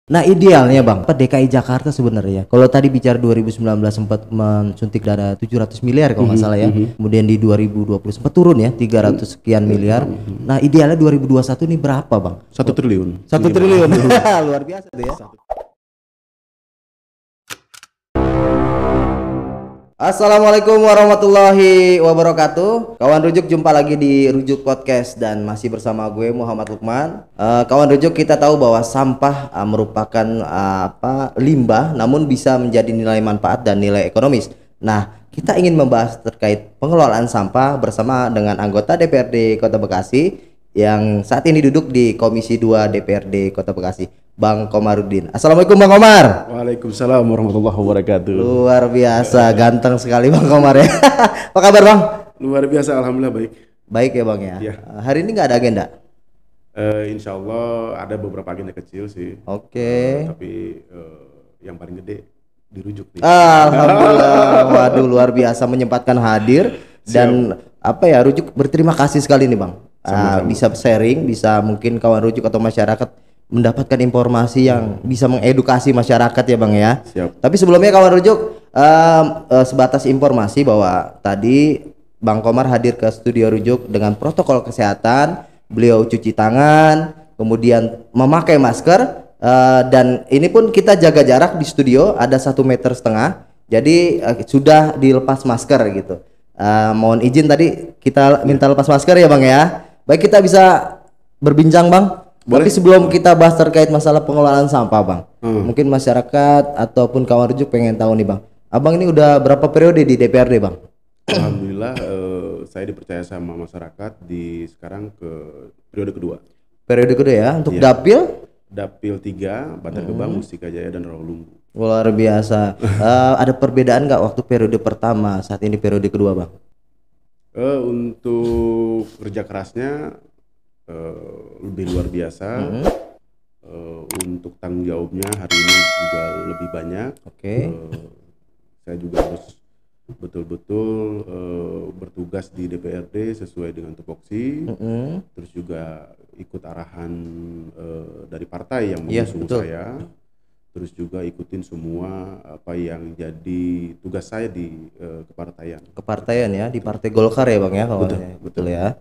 Nah, idealnya Bang, DKI Jakarta sebenarnya. Kalau tadi bicara 2019 sempat mensuntik dana 700 miliar kalau nggak salah ya. Kemudian di 2020 sempat turun ya 300 sekian miliar. Nah, idealnya 2021 ini berapa Bang? 1 triliun. 1 triliun. Luar biasa tuh ya. Assalamualaikum warahmatullahi wabarakatuh. Kawan Rujuk, jumpa lagi di Rujuk Podcast dan masih bersama gue Muhammad Lukman. Kawan Rujuk, kita tahu bahwa sampah merupakan limbah, namun bisa menjadi nilai manfaat dan nilai ekonomis. Nah, kita ingin membahas terkait pengelolaan sampah bersama dengan anggota DPRD Kota Bekasi yang saat ini duduk di Komisi 2 DPRD Kota Bekasi, Bang Komarudin. Assalamualaikum Bang Komar. Waalaikumsalam warahmatullahi wabarakatuh. Luar biasa, ganteng sekali Bang Komar ya. Apa kabar Bang? Luar biasa, alhamdulillah baik. Baik ya Bang ya. Ya. Hari ini nggak ada agenda? Insya Allah ada beberapa agenda kecil sih. Oke. Tapi yang paling gede dirujuk nih. Alhamdulillah. Waduh, luar biasa menyempatkan hadir dan Rujuk berterima kasih sekali nih Bang. Bisa sharing, bisa mungkin kawan Rujuk atau masyarakat mendapatkan informasi yang bisa mengedukasi masyarakat ya Bang ya. Siap. Tapi sebelumnya kawan Rujuk sebatas informasi bahwa tadi Bang Komar hadir ke studio Rujuk dengan protokol kesehatan. Beliau cuci tangan, kemudian memakai masker, dan ini pun kita jaga jarak di studio ada 1,5 meter. Jadi sudah dilepas masker gitu. Mohon izin tadi kita minta lepas masker ya Bang ya. Baik, kita bisa berbincang Bang. Boleh. Tapi sebelum kita bahas terkait masalah pengelolaan sampah Bang, mungkin masyarakat ataupun kawan Rujuk pengen tahu nih Bang, Abang ini udah berapa periode di DPRD Bang? Alhamdulillah saya dipercaya sama masyarakat sekarang ke periode kedua. Periode kedua ya. Untuk Iya. Dapil 3, Bantar Gebang, Mustika Jaya dan Rawalumbu. Luar biasa. Ada perbedaan nggak waktu periode pertama saat ini periode kedua Bang? Untuk kerja kerasnya lebih luar biasa. Untuk tanggung jawabnya hari ini juga lebih banyak. Oke. Saya juga harus betul-betul bertugas di DPRD sesuai dengan tupoksi. Terus juga ikut arahan dari partai yang mengusung saya. Terus juga ikutin semua apa yang jadi tugas saya di kepartaian. Kepartaian ya, di Partai Golkar ya Bang ya kalau Betul. ya.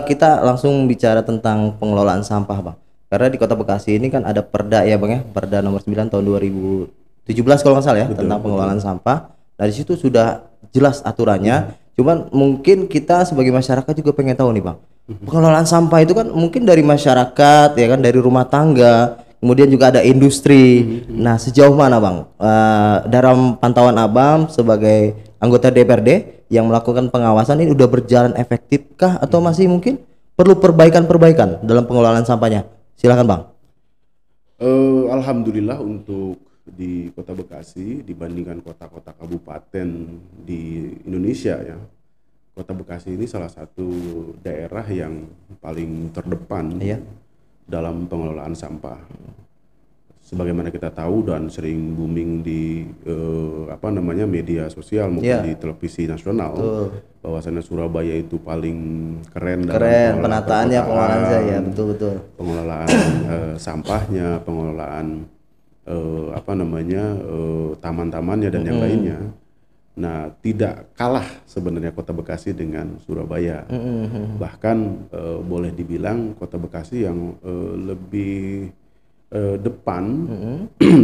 Kita langsung bicara tentang pengelolaan sampah Bang. Karena di Kota Bekasi ini kan ada Perda ya Bang ya, Perda nomor 9 tahun 2017 kalau nggak salah ya, tentang pengelolaan sampah. Dari situ sudah jelas aturannya. Cuman mungkin kita sebagai masyarakat juga pengen tahu nih Bang. Pengelolaan sampah itu kan mungkin dari masyarakat ya kan, dari rumah tangga, kemudian juga ada industri. Nah, sejauh mana Bang dalam pantauan Abang sebagai anggota DPRD yang melakukan pengawasan ini udah berjalan efektifkah atau masih mungkin perlu perbaikan-perbaikan dalam pengelolaan sampahnya? Silakan Bang. Alhamdulillah untuk di Kota Bekasi dibandingkan kota-kota kabupaten di Indonesia ya, Kota Bekasi ini salah satu daerah yang paling terdepan dalam pengelolaan sampah. Sebagaimana kita tahu dan sering booming di media sosial maupun di televisi nasional, bahwasannya Surabaya itu paling keren dalam penataannya, pengelolaan saya betul. Pengelolaan sampahnya, pengelolaan taman-tamannya dan yang lainnya. Nah, tidak kalah sebenarnya Kota Bekasi dengan Surabaya. Bahkan boleh dibilang Kota Bekasi yang lebih depan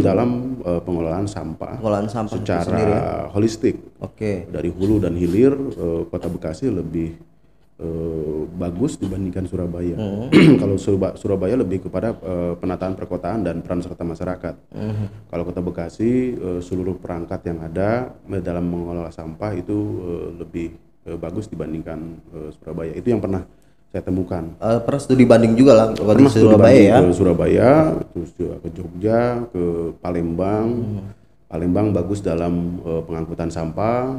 dalam pengelolaan sampah secara sendiri, holistik. Dari hulu dan hilir, Kota Bekasi lebih bagus dibandingkan Surabaya. Kalau Surabaya lebih kepada penataan perkotaan dan peran serta masyarakat. Kalau Kota Bekasi seluruh perangkat yang ada dalam mengelola sampah itu lebih bagus dibandingkan Surabaya. Itu yang pernah saya temukan. Pernah studi banding juga lah Pernah di Surabaya ya. Ke Surabaya, terus juga ke Jogja, ke Palembang. Palembang bagus dalam pengangkutan sampah,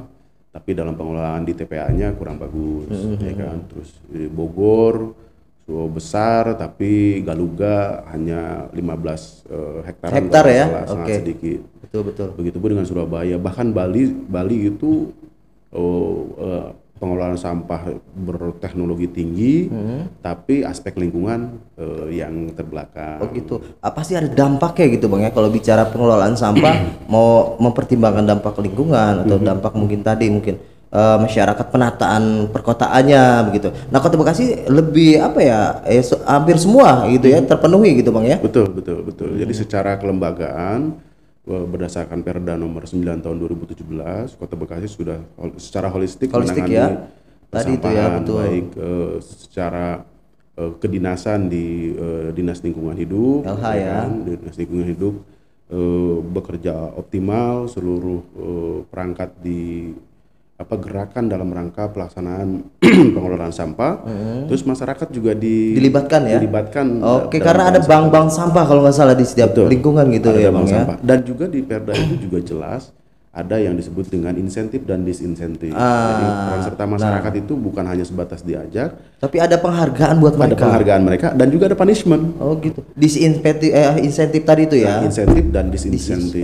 tapi dalam pengelolaan di TPA-nya kurang bagus, ya kan. Terus di Bogor besar, tapi Galuga hanya 15 hektar ya. Sangat sedikit. Betul. Begitupun dengan Surabaya, bahkan Bali itu pengelolaan sampah berteknologi tinggi, tapi aspek lingkungan yang terbelakang. Oh gitu. Apa sih ada dampaknya gitu Bang ya kalau bicara pengelolaan sampah mau mempertimbangkan dampak lingkungan atau dampak mungkin masyarakat penataan perkotaannya begitu. Nah, Kota Bekasi lebih apa ya? Hampir semua gitu ya terpenuhi gitu Bang ya. Betul. Jadi secara kelembagaan berdasarkan Perda nomor 9 tahun 2017, Kota Bekasi sudah secara holistik menangani ya. Tadi itu ya, persampahan, betul. baik secara kedinasan di Dinas Lingkungan Hidup, LH ya. Dinas Lingkungan Hidup bekerja optimal, seluruh perangkat di gerakan dalam rangka pelaksanaan pengelolaan sampah. Terus masyarakat juga dilibatkan ya. Oke, karena ada bank-bank sampah kalau nggak salah di setiap lingkungan gitu ya Bang ya. Dan juga di Perda itu juga jelas ada yang disebut dengan insentif dan disinsentif. Jadi peran serta masyarakat itu bukan hanya sebatas diajak, tapi ada penghargaan buat mereka. Ada penghargaan mereka dan juga ada punishment. Oh gitu. Insentif tadi itu ya. Insentif dan disinsentif.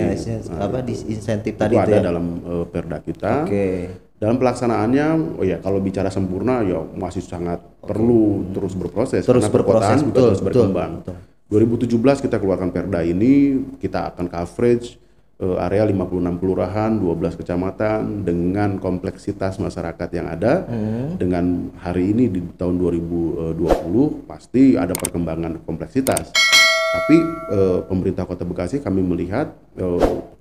Disinsentif tadi itu ada ya. dalam Perda kita. Oke. Dalam pelaksanaannya, kalau bicara sempurna ya masih sangat perlu terus berproses. Terus berproses, terus berkembang. 2017 kita keluarkan Perda ini, kita akan coverage area 56 kelurahan, 12 kecamatan dengan kompleksitas masyarakat yang ada. Dengan hari ini di tahun 2020 pasti ada perkembangan kompleksitas. Tapi pemerintah Kota Bekasi kami melihat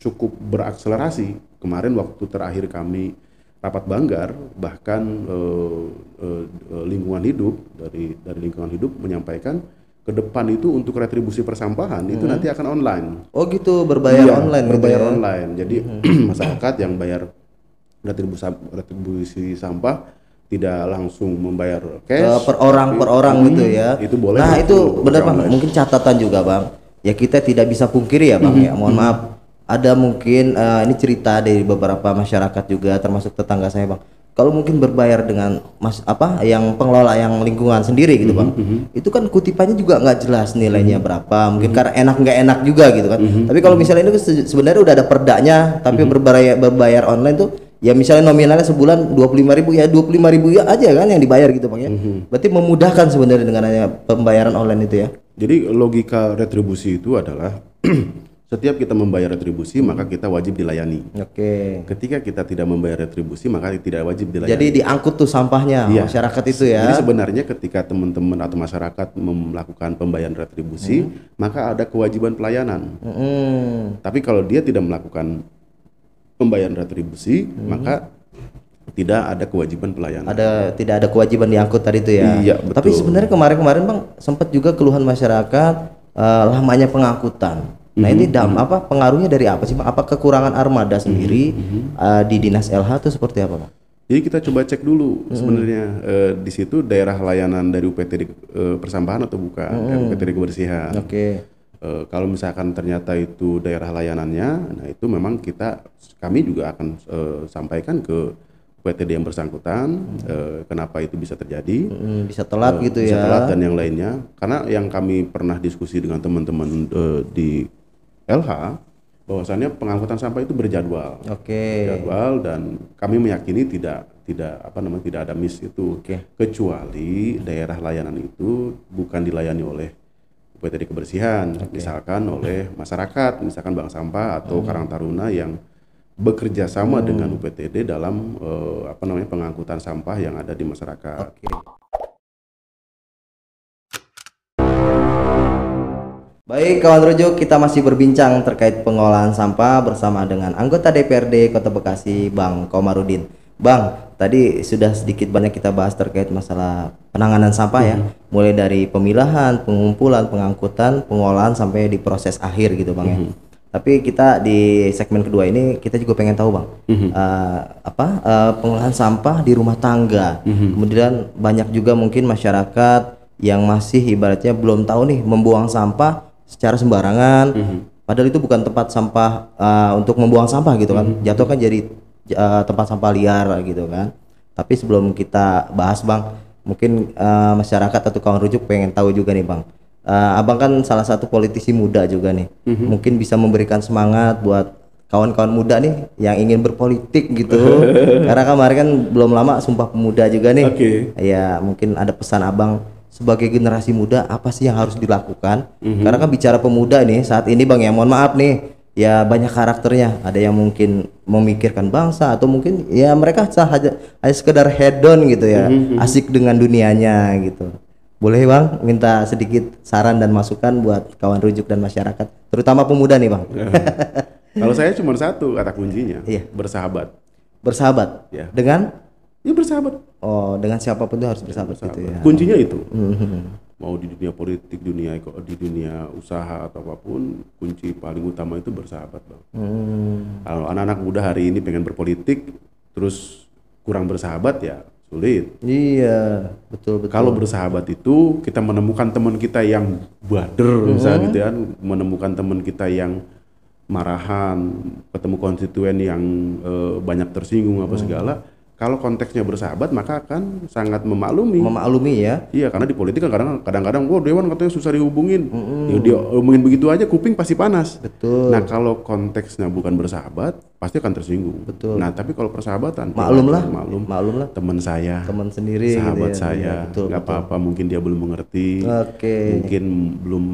cukup berakselerasi. Kemarin waktu terakhir kami rapat Banggar, bahkan lingkungan hidup dari lingkungan hidup menyampaikan ke depan itu untuk retribusi persampahan itu nanti akan online. Oh gitu, berbayar online. Berbayar online. Jadi masyarakat yang bayar retribusi sampah tidak langsung membayar cash per orang gitu ya. Itu boleh. Nah itu benar Bang. Mungkin catatan juga Bang. Ya kita tidak bisa pungkiri ya Bang ya. Mohon maaf. Ada mungkin ini cerita dari beberapa masyarakat juga termasuk tetangga saya Bang. Kalau mungkin berbayar dengan yang pengelola yang lingkungan sendiri gitu Bang. Itu kan kutipannya juga nggak jelas nilainya berapa. Mungkin karena enak nggak enak juga gitu kan. Tapi kalau misalnya ini sebenarnya udah ada perdanya, tapi berbayar online tuh ya misalnya nominalnya sebulan 25.000 ya 25.000 ya aja kan yang dibayar gitu Bang ya. Berarti memudahkan sebenarnya dengan adanya pembayaran online itu ya. Jadi logika retribusi itu adalah setiap kita membayar retribusi maka kita wajib dilayani. Oke. Ketika kita tidak membayar retribusi maka tidak wajib dilayani. Jadi diangkut tuh sampahnya masyarakat itu ya. Jadi sebenarnya ketika teman-teman atau masyarakat melakukan pembayaran retribusi maka ada kewajiban pelayanan. Tapi kalau dia tidak melakukan pembayaran retribusi maka tidak ada kewajiban pelayanan. Tidak ada kewajiban diangkut tadi itu ya. Iya, betul. Tapi sebenarnya kemarin Bang sempat juga keluhan masyarakat lamanya pengangkutan. Nah ini pengaruhnya dari apa sih Bang? Apa kekurangan armada sendiri di Dinas LH itu seperti apa Bang? Jadi kita coba cek dulu sebenarnya di situ daerah layanan dari UPTD persampahan atau bukan, UPTD kebersihan. Oke. Kalau misalkan ternyata itu daerah layanannya, nah itu memang kami juga akan sampaikan ke UPTD yang bersangkutan kenapa itu bisa terjadi, bisa telat gitu bisa ya. Telat dan yang lainnya. Karena yang kami pernah diskusi dengan teman-teman di LH, bahwasannya pengangkutan sampah itu berjadwal. Oke. Jadwal dan kami meyakini tidak ada miss itu. Kecuali daerah layanan itu bukan dilayani oleh UPTD kebersihan, misalkan oleh masyarakat, misalkan bank sampah atau Karang Taruna yang bekerja sama dengan UPTD dalam pengangkutan sampah yang ada di masyarakat. Baik kawan Rojo, kita masih berbincang terkait pengolahan sampah bersama dengan anggota DPRD Kota Bekasi, Bang Komarudin. Bang, tadi sudah sedikit banyak kita bahas terkait masalah penanganan sampah ya, mulai dari pemilahan, pengumpulan, pengangkutan, pengolahan sampai di proses akhir gitu Bang ya. Tapi kita di segmen kedua ini kita juga pengen tahu Bang, pengolahan sampah di rumah tangga. Kemudian banyak juga mungkin masyarakat yang masih ibaratnya belum tahu nih membuang sampah secara sembarangan, padahal itu bukan tempat sampah untuk membuang sampah gitu kan, jatuh kan jadi tempat sampah liar gitu kan. Tapi sebelum kita bahas Bang, mungkin masyarakat atau kawan rujuk pengen tahu juga nih Bang, Abang kan salah satu politisi muda juga nih, mungkin bisa memberikan semangat buat kawan-kawan muda nih yang ingin berpolitik gitu. Karena kemarin kan belum lama Sumpah Pemuda juga nih. Oke. Ya mungkin ada pesan abang sebagai generasi muda apa sih yang harus dilakukan? Karena kan bicara pemuda nih saat ini bang ya, mohon maaf nih, ya banyak karakternya. Ada yang mungkin memikirkan bangsa atau mungkin ya mereka saja hanya sekedar hedon gitu ya, asik dengan dunianya gitu. Boleh bang minta sedikit saran dan masukan buat kawan rujuk dan masyarakat, terutama pemuda nih bang. Kalau saya cuma satu kata kuncinya, Iya. bersahabat. Bersahabat Ya. dengan Bersahabat. dengan siapapun itu harus bersahabat gitu ya. Kuncinya itu. Mau di dunia politik, di dunia usaha atau apapun, kunci paling utama itu bersahabat, bang. Kalau anak-anak muda hari ini pengen berpolitik, terus kurang bersahabat ya sulit. Iya, betul betul. Kalau bersahabat itu kita menemukan teman kita yang bader, misalnya gitu kan, menemukan teman kita yang marahan, ketemu konstituen yang banyak tersinggung apa segala. Kalau konteksnya bersahabat maka akan sangat memaklumi ya. Iya, karena di politik kan kadang-kadang, wah Dewan katanya susah dihubungin. Ya, dia hubungin begitu aja kuping pasti panas. Betul. Nah kalau konteksnya bukan bersahabat pasti akan tersinggung. Betul. Nah tapi kalau persahabatan, Maklum maklum lah. Teman saya, Teman sendiri sahabat gitu ya. saya, Iya, betul, nggak apa-apa, mungkin dia belum mengerti, Oke. mungkin belum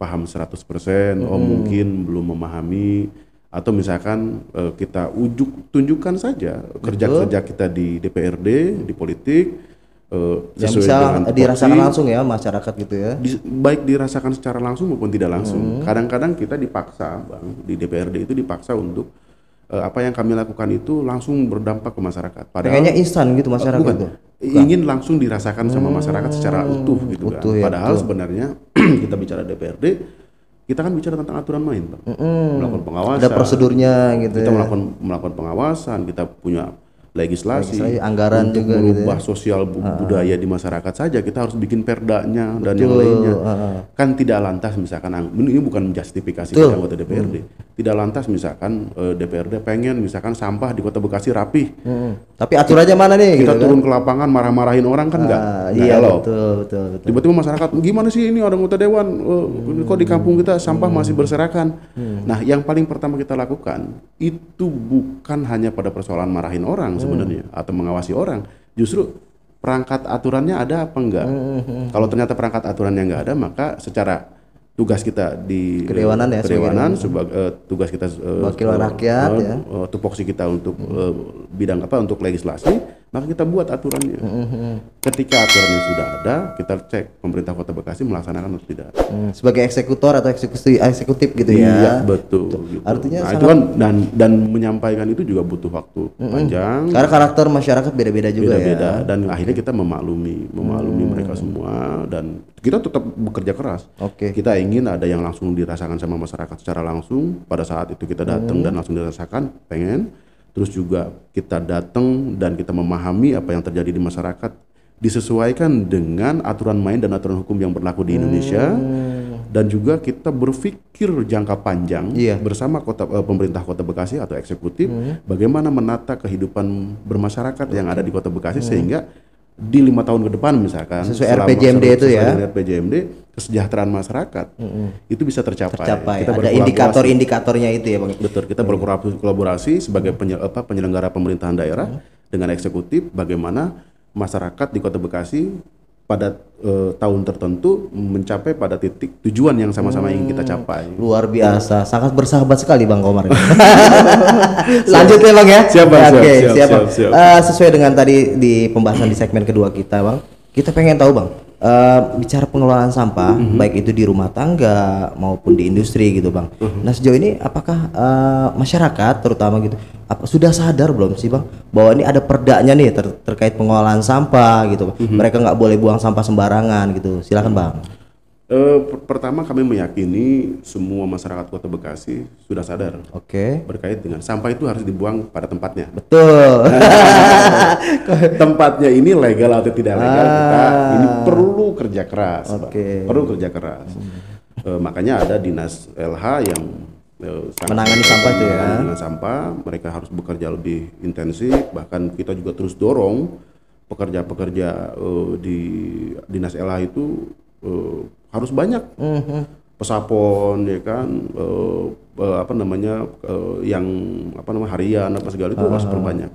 paham 100%, mungkin belum memahami, atau misalkan kita tunjukkan saja kerja-kerja kita di DPRD, di politik, Yang sesuai bisa dengan dirasakan tupoksi, langsung ya masyarakat gitu ya. baik dirasakan secara langsung maupun tidak langsung. Kadang-kadang kita dipaksa, bang, di DPRD itu dipaksa untuk apa yang kami lakukan itu langsung berdampak ke masyarakat. Pengennya instan gitu masyarakat bukan, tuh. ingin langsung dirasakan sama masyarakat secara utuh gitu kan. ya, Padahal sebenarnya kita bicara DPRD, kita kan bicara tentang aturan main, bang. Melakukan pengawasan. Ada prosedurnya gitu Kita ya. melakukan pengawasan, kita punya legislasi, anggaran untuk juga merubah gitu ya. sosial budaya di masyarakat saja kita harus bikin perdanya dan yang lainnya. Kan tidak lantas misalkan ini bukan justifikasi kita anggota DPRD. Tidak lantas misalkan DPRD pengen misalkan sampah di Kota Bekasi rapih. Tapi aturannya mana nih Kita gitu turun ke lapangan marah-marahin orang kan enggak. Iya Elok. betul. Tiba-tiba masyarakat, gimana sih ini ada anggota dewan, kok di kampung kita sampah masih berserakan. Nah yang paling pertama kita lakukan itu bukan hanya pada persoalan marahin orang sebenarnya atau mengawasi orang, justru perangkat aturannya ada apa enggak. Kalau ternyata perangkat aturannya enggak ada, maka secara tugas kita di Kedewanan ya, sebagai tugas kita wakil rakyat ya. tupoksi kita untuk bidang apa, untuk legislasi, maka kita buat aturannya. Ketika aturannya sudah ada, kita cek pemerintah Kota Bekasi melaksanakan atau tidak. Sebagai eksekutor atau eksekutif gitu ya. Iya, betul. Gitu. Artinya nah, itu kan dan menyampaikan itu juga butuh waktu panjang. Karena karakter masyarakat beda-beda juga Beda-beda, ya. dan akhirnya kita memaklumi mereka semua, dan kita tetap bekerja keras. Oke. Kita ingin ada yang langsung dirasakan sama masyarakat secara langsung pada saat itu kita datang dan langsung dirasakan, pengen. Terus juga kita datang dan kita memahami apa yang terjadi di masyarakat, disesuaikan dengan aturan main dan aturan hukum yang berlaku di Indonesia, dan juga kita berpikir jangka panjang bersama pemerintah Kota Bekasi atau eksekutif, bagaimana menata kehidupan bermasyarakat yang ada di Kota Bekasi sehingga di 5 tahun ke depan misalkan Sesuai RPJMD itu ya. dengan RPJMD, kesejahteraan masyarakat itu bisa tercapai. Ada Kita berkolaborasi. indikator-indikatornya itu ya bang. Betul, kita berkolaborasi sebagai penyelenggara pemerintahan daerah dengan eksekutif, bagaimana masyarakat di Kota Bekasi pada tahun tertentu mencapai pada titik tujuan yang sama-sama ingin kita capai. Luar biasa, sangat bersahabat sekali Bang Komar. Lanjut ya Bang ya. Siap, Bang. Oke, Siap. Bang. Sesuai dengan tadi di pembahasan di segmen kedua kita Bang, kita pengen tahu Bang, bicara pengelolaan sampah, baik itu di rumah tangga maupun di industri gitu Bang. Nah sejauh ini apakah masyarakat terutama gitu, sudah sadar belum sih Bang bahwa ini ada perdanya nih terkait pengelolaan sampah gitu Bang. Mereka nggak boleh buang sampah sembarangan gitu. Silakan Bang. Pertama kami meyakini semua masyarakat Kota Bekasi sudah sadar berkait dengan sampah itu harus dibuang pada tempatnya. Betul. Tempatnya ini legal atau tidak legal, kita ini perlu kerja keras, perlu kerja keras. Makanya ada dinas LH yang menangani sampah itu ya. Dengan sampah, mereka harus bekerja lebih intensif. Bahkan kita juga terus dorong pekerja-pekerja di dinas LH itu harus banyak pesapon ya kan, yang harian apa segala itu harus perbanyak.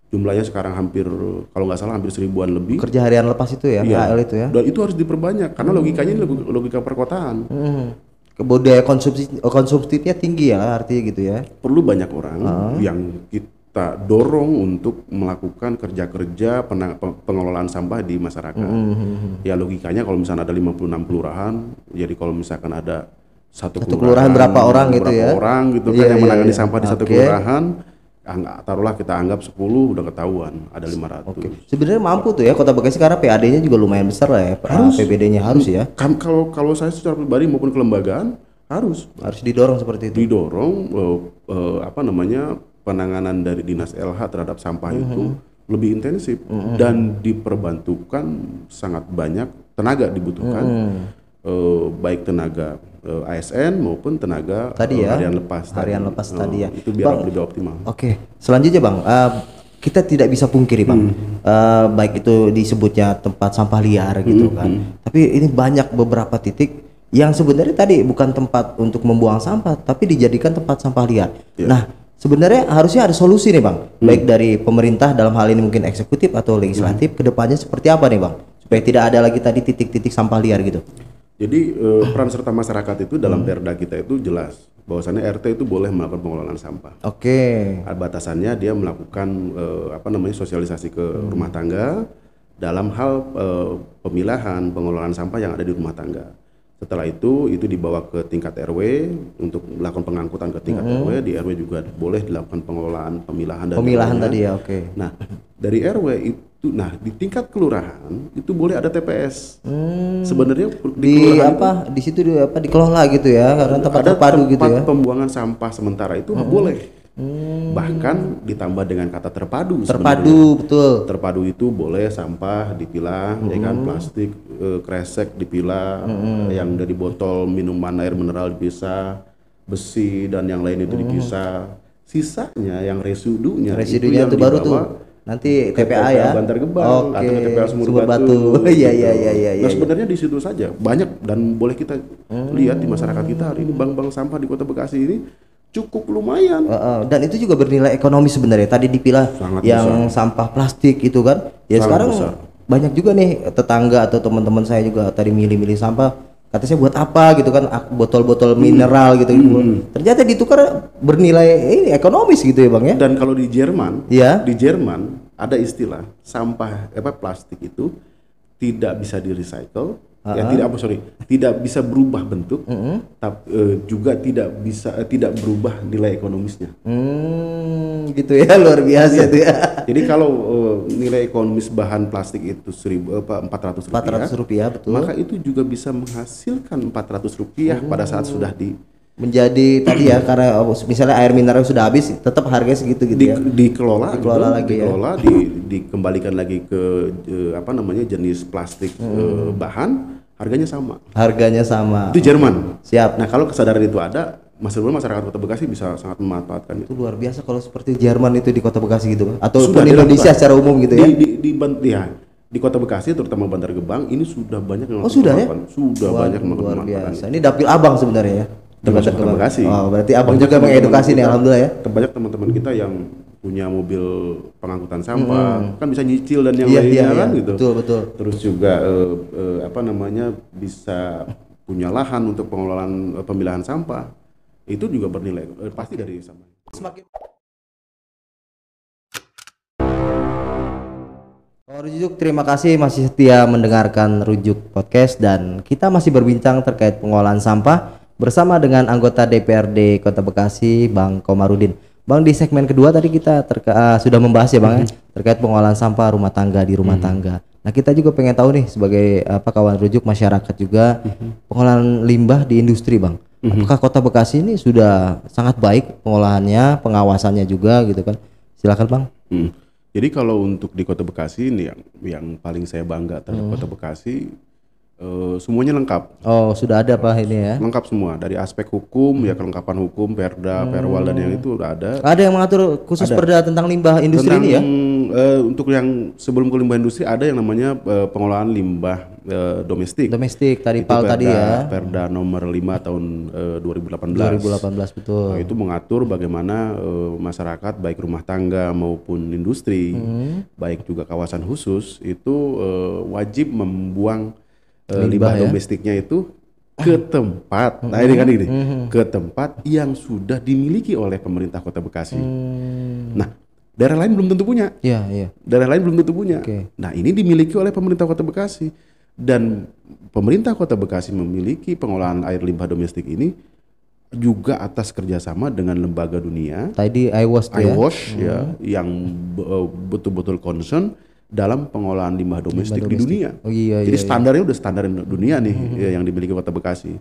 Jumlahnya sekarang hampir, kalau nggak salah hampir 1000-an lebih. Kerja harian lepas itu ya, Iya. KHL itu ya. Dan itu harus diperbanyak karena logikanya ini logika perkotaan. Budaya konsumtifnya tinggi ya, artinya gitu ya. Perlu banyak orang yang kita dorong untuk melakukan kerja-kerja pengelolaan sampah di masyarakat. Ya logikanya kalau misalnya ada 56 kelurahan, jadi kalau misalkan ada satu kelurahan berapa orang gitu ya? orang gitu kan yang menangani sampah di satu kelurahan, taruhlah kita anggap 10, udah ketahuan ada 500. Sebenarnya mampu tuh ya Kota Bekasi karena PAD-nya juga lumayan besar lah ya. PBD-nya harus ya. Kalau saya secara pribadi maupun kelembagaan harus Didorong seperti itu. didorong penanganan dari Dinas LH terhadap sampah itu lebih intensif dan diperbantukan sangat banyak tenaga dibutuhkan, baik tenaga ASN maupun tenaga harian lepas tadi ya. Itu biar lebih optimal. Oke, selanjutnya Bang, kita tidak bisa pungkiri Bang, baik itu disebutnya tempat sampah liar gitu kan, tapi ini banyak beberapa titik yang sebenarnya tadi bukan tempat untuk membuang sampah, tapi dijadikan tempat sampah liar. Nah, sebenarnya harusnya ada solusi nih Bang, baik dari pemerintah dalam hal ini mungkin eksekutif atau legislatif, kedepannya seperti apa nih Bang, supaya tidak ada lagi tadi titik-titik sampah liar gitu. Jadi peran serta masyarakat itu dalam Perda kita itu jelas bahwasannya RT itu boleh melakukan pengelolaan sampah. Batasannya dia melakukan sosialisasi ke rumah tangga dalam hal pemilahan pengelolaan sampah yang ada di rumah tangga. Setelah itu dibawa ke tingkat RW untuk melakukan pengangkutan ke tingkat RW. Di RW juga boleh dilakukan pengelolaan pemilahan tadi ya. Nah, dari RW itu, di tingkat kelurahan itu boleh ada TPS. Sebenarnya di situ dikelola gitu ya, karena tempat terpadu gitu ya. Pembuangan sampah sementara itu boleh. Bahkan ditambah dengan kata terpadu. Betul. Terpadu itu boleh sampah dipilah, ya kan, plastik, kresek dipilah, yang dari botol minuman air mineral dipisah, besi dan yang lain itu dipisah. Sisanya yang residunya itu yang baru tuh nanti TPA ya, Bantar Gebang atau TPA Sumur Batu. Iya. Nah sebenarnya di situ saja banyak, dan boleh kita lihat di masyarakat kita hari ini bank-bank sampah di Kota Bekasi ini cukup lumayan. Dan itu juga bernilai ekonomi sebenarnya. Tadi dipilah sangat yang besar. Sampah plastik itu kan. Ya sangat sekarang besar. Banyak juga nih tetangga atau teman-teman saya juga tadi milih-milih sampah. Kata saya buat apa gitu kan, botol-botol mineral gitu. Ternyata ditukar bernilai ekonomis gitu ya Bang ya. Dan kalau di Jerman, di Jerman ada istilah sampah plastik itu tidak bisa di-recycle. Tidak bisa berubah bentuk, tapi juga tidak berubah nilai ekonomisnya. Gitu ya, luar biasa itu ya. Jadi kalau nilai ekonomis bahan plastik itu 400 rupiah, betul. Maka itu juga bisa menghasilkan 400 rupiah pada saat sudah menjadi tadi ya, karena misalnya air mineral sudah habis tetap harganya segitu gitu ya. Dikelola lagi dikembalikan lagi ke jenis plastik bahan, harganya sama. Itu Jerman. Siap. Nah, kalau kesadaran itu ada, masyarakat Kota Bekasi bisa sangat memanfaatkan itu. Luar biasa kalau seperti Jerman itu di Kota Bekasi gitu, atau Indonesia secara umum gitu ya. Di Kota Bekasi terutama Bantar Gebang ini sudah banyak yang melakukan. Banyak yang luar biasa. Ini dapil abang sebenarnya ya. Termasuk Kota Bekasi. Berarti abang juga mengedukasi nih, alhamdulillah ya. Banyak teman-teman kita yang punya mobil pengangkutan sampah, kan bisa nyicil dan yang lainnya kan gitu. Betul. Terus juga bisa punya lahan untuk pengelolaan pemilahan sampah. Itu juga bernilai pasti dari sampah. Rujuk, terima kasih masih setia mendengarkan Rujuk Podcast, dan kita masih berbincang terkait pengolahan sampah bersama dengan anggota DPRD Kota Bekasi, Bang Komarudin. Bang, di segmen kedua tadi kita sudah membahas ya Bang, terkait pengolahan sampah rumah tangga di rumah tangga. Nah, kita juga pengen tahu nih sebagai kawan Rujuk, masyarakat juga, pengolahan limbah di industri Bang. Apakah Kota Bekasi ini sudah sangat baik pengolahannya, pengawasannya juga gitu kan? Silakan Bang. Jadi kalau untuk di Kota Bekasi ini yang paling saya bangga terhadap Kota Bekasi, semuanya lengkap. Oh, sudah ada Pak ini ya. Lengkap semua dari aspek hukum ya, kelengkapan hukum, Perda, Perwal dan yang itu udah ada. Ada yang mengatur khusus Ada. perda tentang limbah industri Tentang, ini ya? untuk yang sebelum ke limbah industri ada yang namanya pengolahan limbah domestik. Domestik tadi Itu PAL tadi ya. Perda nomor 5 tahun 2018. 2018 betul. Nah, itu mengatur bagaimana masyarakat baik rumah tangga maupun industri, baik juga kawasan khusus itu wajib membuang limbah ya? domestiknya itu ke tempat, nah ini kan ini, ke tempat yang sudah dimiliki oleh pemerintah Kota Bekasi. Nah, daerah lain belum tentu punya. Iya, iya. Daerah lain belum tentu punya. Oke. Nah, ini dimiliki oleh pemerintah Kota Bekasi dan pemerintah Kota Bekasi memiliki pengolahan air limbah domestik ini juga atas kerjasama dengan lembaga dunia. Tadi iWash tuh ya. iWash ya, yang betul-betul concern dalam pengolahan limbah domestik di dunia. Oh iya, Jadi iya, standarnya udah standar dunia nih ya, yang dimiliki Kota Bekasi.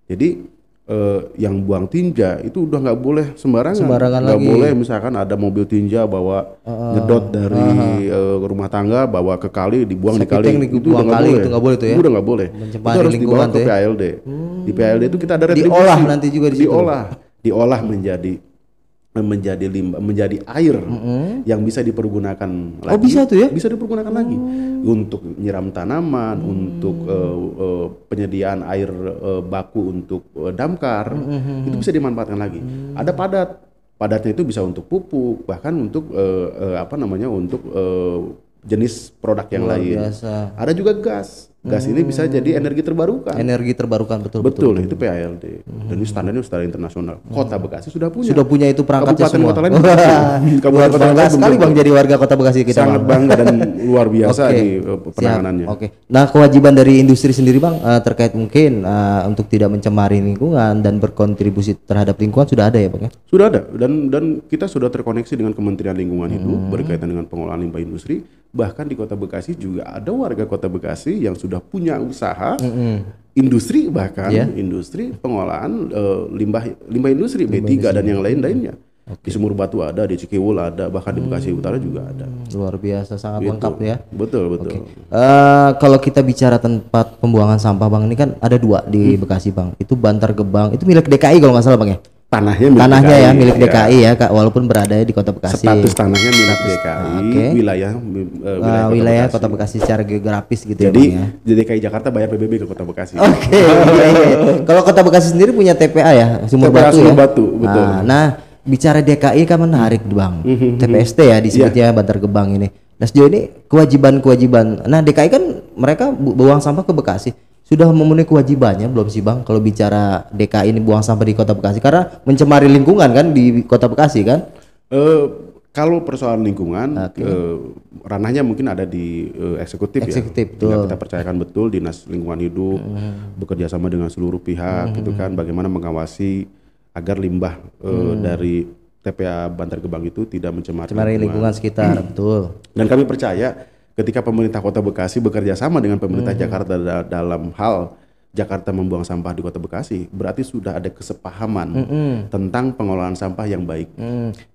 Jadi yang buang tinja itu udah nggak boleh sembarangan. Nggak lagi. boleh misalkan ada mobil tinja bawa nyedot dari rumah tangga bawa ke kali dibuang di kali. Itu udah nggak boleh. Itu nggak boleh tuh ya. Itu udah nggak boleh. Itu harus dibawa ke PALD. Di PALD itu kita ada retribusi. Diolah nanti juga di situ. Diolah menjadi air yang bisa dipergunakan lagi. Oh, bisa tuh ya? Bisa dipergunakan lagi untuk nyiram tanaman, untuk penyediaan air baku untuk damkar. Itu bisa dimanfaatkan lagi. Ada padatnya itu bisa untuk pupuk, bahkan untuk untuk jenis produk yang lain. Biasa. Ada juga gas. Gas ini bisa jadi energi terbarukan. Energi terbarukan Betul. Itu PALD. Dan ini standarnya standar internasional. Kota Bekasi sudah punya. Sudah punya itu perangkatnya Kabupaten semua. kota lain. Luar bangga sekali Bang jadi warga Kota Bekasi kita. Sangat bangga dan luar biasa di penanganannya. Oke. Nah, kewajiban dari industri sendiri Bang terkait mungkin untuk tidak mencemari lingkungan dan berkontribusi terhadap lingkungan sudah ada ya Bang ya? Sudah ada dan kita sudah terkoneksi dengan Kementerian Lingkungan Hidup berkaitan dengan pengolahan limbah industri. Bahkan di Kota Bekasi juga ada warga Kota Bekasi yang sudah punya usaha industri, bahkan industri pengolahan limbah industri B3 dan yang lainnya. Di Sumur Batu ada, di Cikiwul ada, bahkan di Bekasi Utara juga ada. Luar biasa, sangat lengkap ya. Betul. Kalau kita bicara tempat pembuangan sampah Bang, ini kan ada 2 di Bekasi Bang. Itu Bantar Gebang, itu milik DKI kalau nggak salah Bang ya? Tanahnya milik DKI ya Kak, walaupun berada di Kota Bekasi. Status tanahnya milik DKI, wilayah Kota Bekasi secara geografis gitu. Jadi, ya Bang ya. DKI Jakarta bayar PBB ke Kota Bekasi. Oke. Kalau Kota Bekasi sendiri punya TPA ya, Sumur Batu, betul. Nah, bicara DKI kan menarik Bang. TPST ya disebutnya Bantar Gebang ini. Nah, sejauh ini kewajiban. Nah, DKI kan mereka buang sampah ke Bekasi. Sudah memenuhi kewajibannya belum sih Bang kalau bicara DKI ini buang sampah di Kota Bekasi, karena mencemari lingkungan kan di Kota Bekasi kan? Kalau persoalan lingkungan ranahnya mungkin ada di eksekutif ya. Kita percayakan betul Dinas Lingkungan Hidup bekerja sama dengan seluruh pihak gitu kan, bagaimana mengawasi agar limbah dari TPA Bantar Gebang itu tidak mencemari lingkungan sekitar. Betul. Dan kami percaya ketika pemerintah Kota Bekasi bekerja sama dengan pemerintah Jakarta dalam hal Jakarta membuang sampah di Kota Bekasi, berarti sudah ada kesepahaman tentang pengolahan sampah yang baik.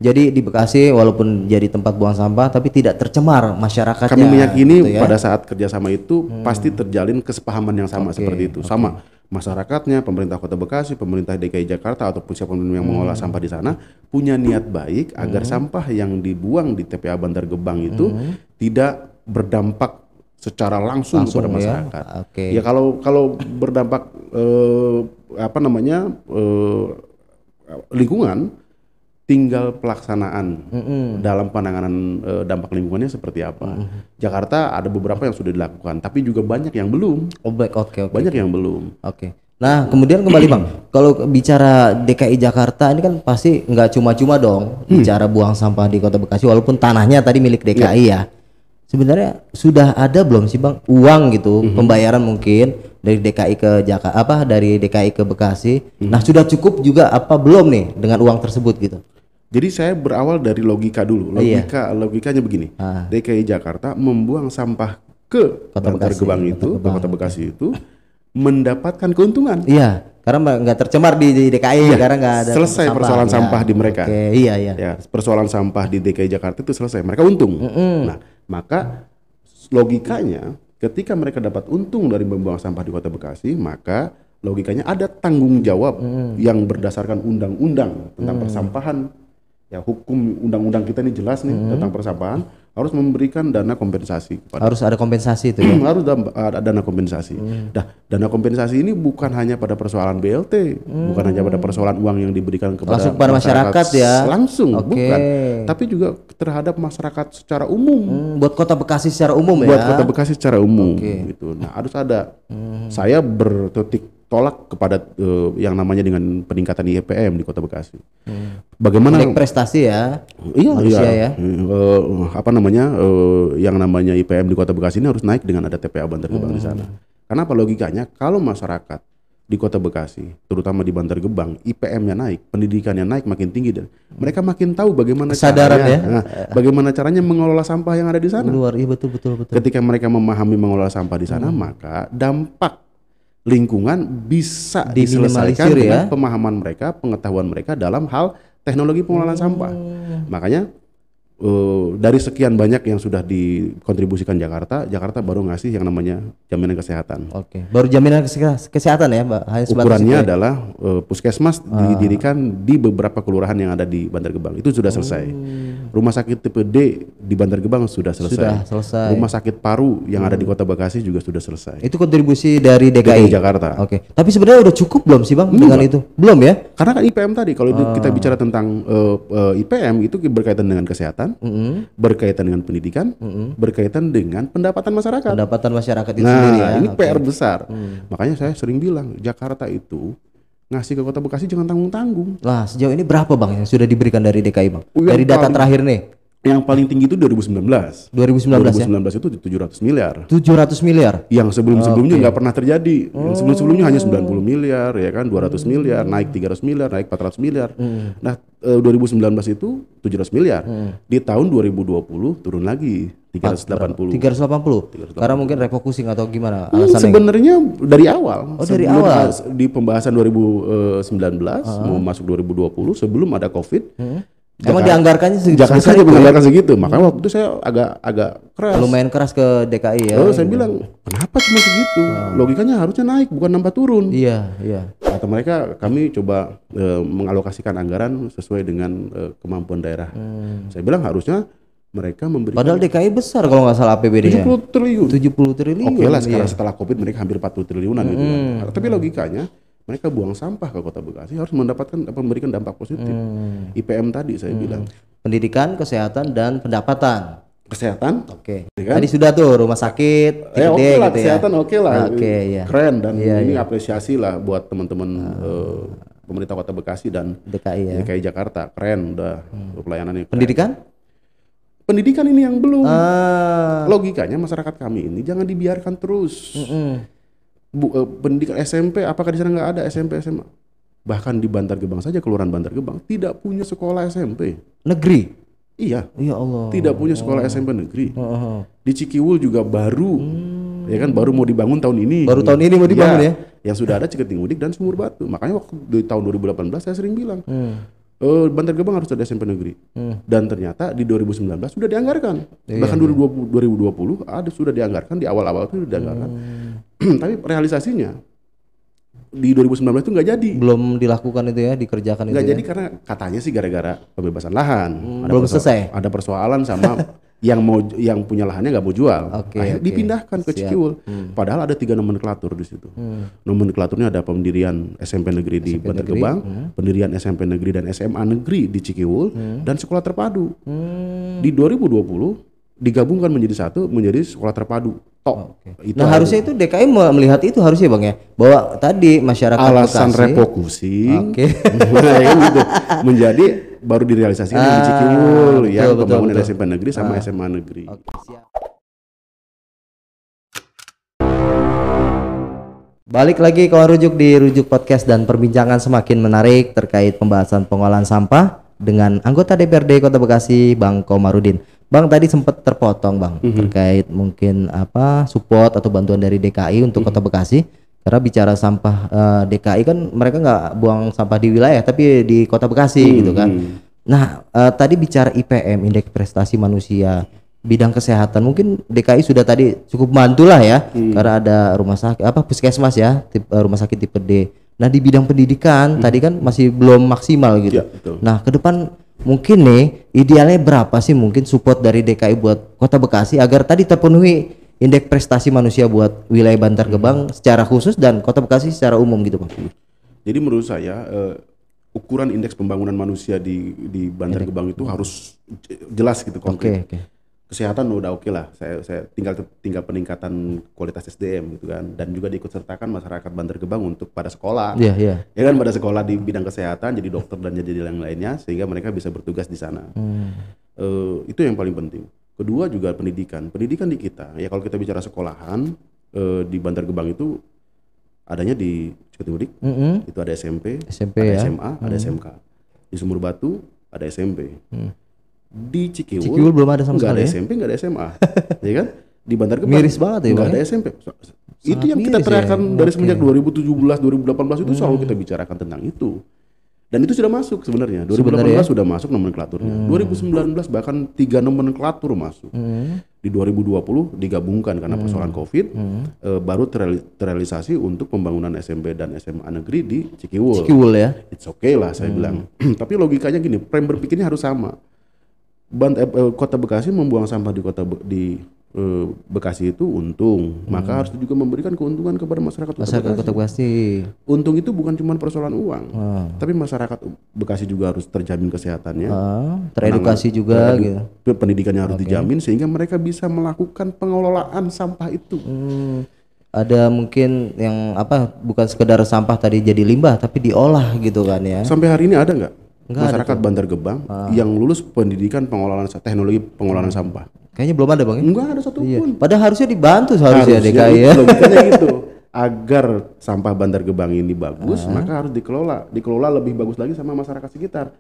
Jadi di Bekasi walaupun jadi tempat buang sampah tapi tidak tercemar masyarakatnya. Kami meyakini gitu ya? Pada saat kerjasama itu pasti terjalin kesepahaman yang sama seperti itu. Sama masyarakatnya, pemerintah Kota Bekasi, pemerintah DKI Jakarta ataupun siapapun yang mengolah sampah di sana punya niat baik agar sampah yang dibuang di TPA Bantar Gebang itu tidak berdampak secara langsung kepada masyarakat. Ya kalau berdampak lingkungan, tinggal pelaksanaan dalam penanganan dampak lingkungannya seperti apa. Jakarta ada beberapa yang sudah dilakukan, tapi juga banyak yang belum. Banyak yang belum. Nah, kemudian kembali Bang, kalau bicara DKI Jakarta ini kan pasti nggak cuma-cuma dong bicara buang sampah di Kota Bekasi, walaupun tanahnya tadi milik DKI ya. Sebenarnya sudah ada belum sih Bang uang gitu pembayaran mungkin dari DKI ke Jakarta dari DKI ke Bekasi. Nah, sudah cukup juga apa belum nih dengan uang tersebut gitu? Jadi saya berawal dari logika dulu. Logikanya begini. DKI Jakarta membuang sampah ke Bantar Gebang itu, ke Kota Bekasi itu mendapatkan keuntungan. Iya, karena nggak tercemar di DKI karena nggak ada selesai persoalan sampah di mereka. Iya. Persoalan sampah di DKI Jakarta itu selesai, mereka untung. Nah, maka logikanya ketika mereka dapat untung dari membuang sampah di Kota Bekasi, maka logikanya ada tanggung jawab yang berdasarkan undang-undang tentang persampahan. Ya, hukum undang-undang kita ini jelas nih tentang persampahan, harus memberikan dana kompensasi kepada. Harus ada kompensasi itu ya. Harus ada dana kompensasi. Nah, dana kompensasi ini bukan hanya pada persoalan BLT, bukan hanya pada persoalan uang yang diberikan kepada langsung pada masyarakat ya. Langsung, Oke. bukan. Tapi juga terhadap masyarakat secara umum. Buat Kota Bekasi secara umum Buat ya. Kota Bekasi secara umum Oke. gitu. Nah, harus ada. Saya bertitik tolak kepada yang namanya dengan peningkatan IPM di Kota Bekasi. Bagaimana Naik prestasi ya. Iya, manusia iya. ya. Apa namanya yang namanya IPM di Kota Bekasi ini harus naik dengan ada TPA Bantar Gebang di sana. Kenapa logikanya? Kalau masyarakat di Kota Bekasi, terutama di Bantar Gebang, IPM-nya naik, pendidikannya naik makin tinggi dan mereka makin tahu bagaimana Kesadaran caranya, ya. bagaimana caranya mengelola sampah yang ada di sana. Luar, iya betul. Ketika mereka memahami mengelola sampah di sana, maka dampak lingkungan bisa diselesaikan Diminimalisir dengan ya. pemahaman mereka, pengetahuan mereka dalam hal teknologi pengelolaan sampah. Makanya dari sekian banyak yang sudah dikontribusikan Jakarta baru ngasih yang namanya jaminan kesehatan. Oke. Baru jaminan kesehatan ya, Mbak. Hanya sebatas Ukurannya itu ya? adalah puskesmas didirikan di beberapa kelurahan yang ada di Bantar Gebang. Itu sudah selesai. Rumah sakit tipe D di Bantar Gebang sudah selesai. Sudah selesai. Rumah sakit paru yang ada di Kota Bekasi juga sudah selesai. Itu kontribusi dari DKI Jakarta. Oke. Tapi sebenarnya udah cukup belum sih, Bang, dengan itu? Belum ya? Karena kan IPM tadi, kalau kita bicara tentang IPM itu berkaitan dengan kesehatan, berkaitan dengan pendidikan, berkaitan dengan pendapatan masyarakat. Pendapatan masyarakat itu Nah, sendiri ya. ini Oke. PR besar. Makanya saya sering bilang, Jakarta itu ngasih ke Kota Bekasi jangan tanggung-tanggung. Lah, sejauh ini berapa, Bang, yang sudah diberikan dari DKI, Bang? Yang Dari data paling- terakhir nih. Yang paling tinggi itu 2019. 2019 ya. 2019 itu 700 miliar. 700 miliar. Yang sebelum-sebelumnya nggak pernah terjadi. Yang sebelum-sebelumnya hanya 90 miliar, ya kan, 200 miliar, naik 300 miliar, naik 400 miliar. Nah, 2019 itu 700 miliar. Di tahun 2020 turun lagi 380. 380. Karena mungkin refocusing atau gimana Hmm, alasannya? sebenarnya dari awal. Oh, dari Sebelum awal. Di pembahasan 2019 mau masuk 2020 sebelum ada Covid. Emang dianggarkannya Jakarta sebesar hanya itu? menganggarkan segitu. Makanya waktu itu saya agak keras. Lumayan keras ke DKI ya. Lalu saya bilang, kenapa cuma segitu? Logikanya harusnya naik, bukan nambah turun. Iya. Kata mereka, kami coba mengalokasikan anggaran sesuai dengan kemampuan daerah. Saya bilang harusnya mereka memberikan Padahal DKI besar kalau nggak salah APBD-nya. 70 triliun. 70 triliun. Oke lah, sekarang iya. setelah Covid mereka hampir 40 triliunan gitu kan. Tapi logikanya mereka buang sampah ke Kota Bekasi harus memberikan dampak positif. IPM tadi saya bilang. Pendidikan, kesehatan, dan pendapatan. Kesehatan, Oke. Iya kan? Tadi sudah tuh rumah sakit, tipe D oke lah, gitu kesehatan ya. oke lah. Oke, iya. Keren dan Iya, ini iya. apresiasi lah buat teman-teman pemerintah Kota Bekasi dan DKI ya. DKI Jakarta. Keren udah pelayanannya. Keren. Pendidikan? ini yang belum. Ah. Logikanya masyarakat kami ini jangan dibiarkan terus. Pendidikan SMP, apakah di sana nggak ada SMP SMA? Bahkan di Bantar Gebang saja, Kelurahan Bantar Gebang tidak punya sekolah SMP. Negeri. Iya, Ya Allah. tidak punya sekolah SMP negeri. Heeh. Di Cikiwul juga baru, ya kan, baru mau dibangun tahun ini. Baru tahun ini mau dibangun ya? Yang sudah ada Ciketing Udik dan Sumur Batu. Makanya waktu di tahun 2018 saya sering bilang, Bantar Gebang harus ada SMP negeri. Dan ternyata di 2019 sudah dianggarkan. Bahkan 2020 ada sudah dianggarkan, di awal-awal itu sudah dianggarkan. Tapi realisasinya di 2019 itu nggak jadi. Belum dilakukan itu ya, dikerjakan Nggak itu jadi ya. karena katanya sih gara-gara pembebasan lahan. Belum selesai. Ada persoalan sama yang punya lahannya nggak mau jual. Oke, Akhirnya oke. dipindahkan ke Siap. Cikiwul. Padahal ada 3 nomenklatur di situ. Nomenklaturnya ada pendirian SMP negeri di Bantar negeri, Gebang, pendirian SMP negeri dan SMA negeri di Cikiwul, dan sekolah terpadu. Di 2020 digabungkan menjadi satu, menjadi sekolah terpadu. Itu Nah, harusnya itu DKI melihat itu harusnya, Bang ya. Bahwa tadi masyarakat alasan Bekasi. refocusing. Oke. Kan gitu. Menjadi baru direalisasikan di Cikiwul yang betul, pembangunan betul. SMP negeri sama SMA negeri. Oke, siap. Balik lagi ke Rujuk di Rujuk Podcast dan perbincangan semakin menarik terkait pembahasan pengolahan sampah dengan anggota DPRD Kota Bekasi, Bang Komarudin. Bang tadi sempat terpotong, Bang, terkait mungkin apa support atau bantuan dari DKI untuk Kota Bekasi. Karena bicara sampah DKI kan mereka nggak buang sampah di wilayah tapi di Kota Bekasi gitu kan. Nah, tadi bicara IPM, Indeks Prestasi Manusia bidang kesehatan mungkin DKI sudah tadi cukup bantu lah ya, karena ada rumah sakit puskesmas ya, rumah sakit tipe D. Nah di bidang pendidikan tadi kan masih belum maksimal gitu. Ya, betul. Nah ke depan mungkin nih idealnya berapa sih mungkin support dari DKI buat Kota Bekasi agar tadi terpenuhi indeks prestasi manusia buat wilayah Bantar Gebang secara khusus dan Kota Bekasi secara umum gitu Bang. Jadi menurut saya ukuran indeks pembangunan manusia di Bantar Gebang itu harus jelas gitu, konkret. Oke. Kesehatan udah oke lah. Saya tinggal peningkatan kualitas SDM gitu kan, dan juga diikut sertakan masyarakat Bantar Gebang untuk pada sekolah. Iya. Ya kan, pada sekolah di bidang kesehatan jadi dokter dan jadi yang lainnya sehingga mereka bisa bertugas di sana. Itu yang paling penting. Kedua juga pendidikan di kita. Ya kalau kita bicara sekolahan di Bantar Gebang itu adanya di Ciketimudik, itu ada SMP ada ya. SMA, ada SMK. Di Sumur Batu ada SMP. Di Cikiwul belum ada sama nggak sekali ada ya? SMP, nggak ada SMA. Ya kan? Di Bantar Gebang Miris banget ya, nggak Bang, ada ya? SMP. Itu yang miris kita teriakan ya? dari Oke. semenjak 2017, 2018 itu selalu kita bicarakan tentang itu. Dan itu sudah masuk sebenarnya. 2018 sudah masuk nomenklaturnya. 2019 bahkan 3 nomenklatur masuk. Di 2020 digabungkan karena persoalan COVID, baru terrealisasi untuk pembangunan SMP dan SMA negeri di Cikiwul. Cikiwul ya. It's okay lah saya bilang. Tapi logikanya gini, frame berpikirnya harus sama. Kota Bekasi membuang sampah di Bekasi itu untung, maka harus juga memberikan keuntungan kepada masyarakat Kota Bekasi. Untung itu bukan cuma persoalan uang, tapi masyarakat Bekasi juga harus terjamin kesehatannya, Teredukasi juga gitu. pendidikannya harus dijamin sehingga mereka bisa melakukan pengelolaan sampah itu. Ada mungkin yang bukan sekedar sampah tadi jadi limbah tapi diolah gitu kan ya. Sampai hari ini ada nggak masyarakat Bantar Gebang yang lulus pendidikan teknologi pengelolaan sampah? Kayaknya belum ada Bang ya? Enggak ada satupun. Iya. Padahal harusnya dibantu seharusnya DKI ya. Logikanya gitu. Agar sampah Bantar Gebang ini bagus, maka harus dikelola lebih bagus lagi sama masyarakat sekitar.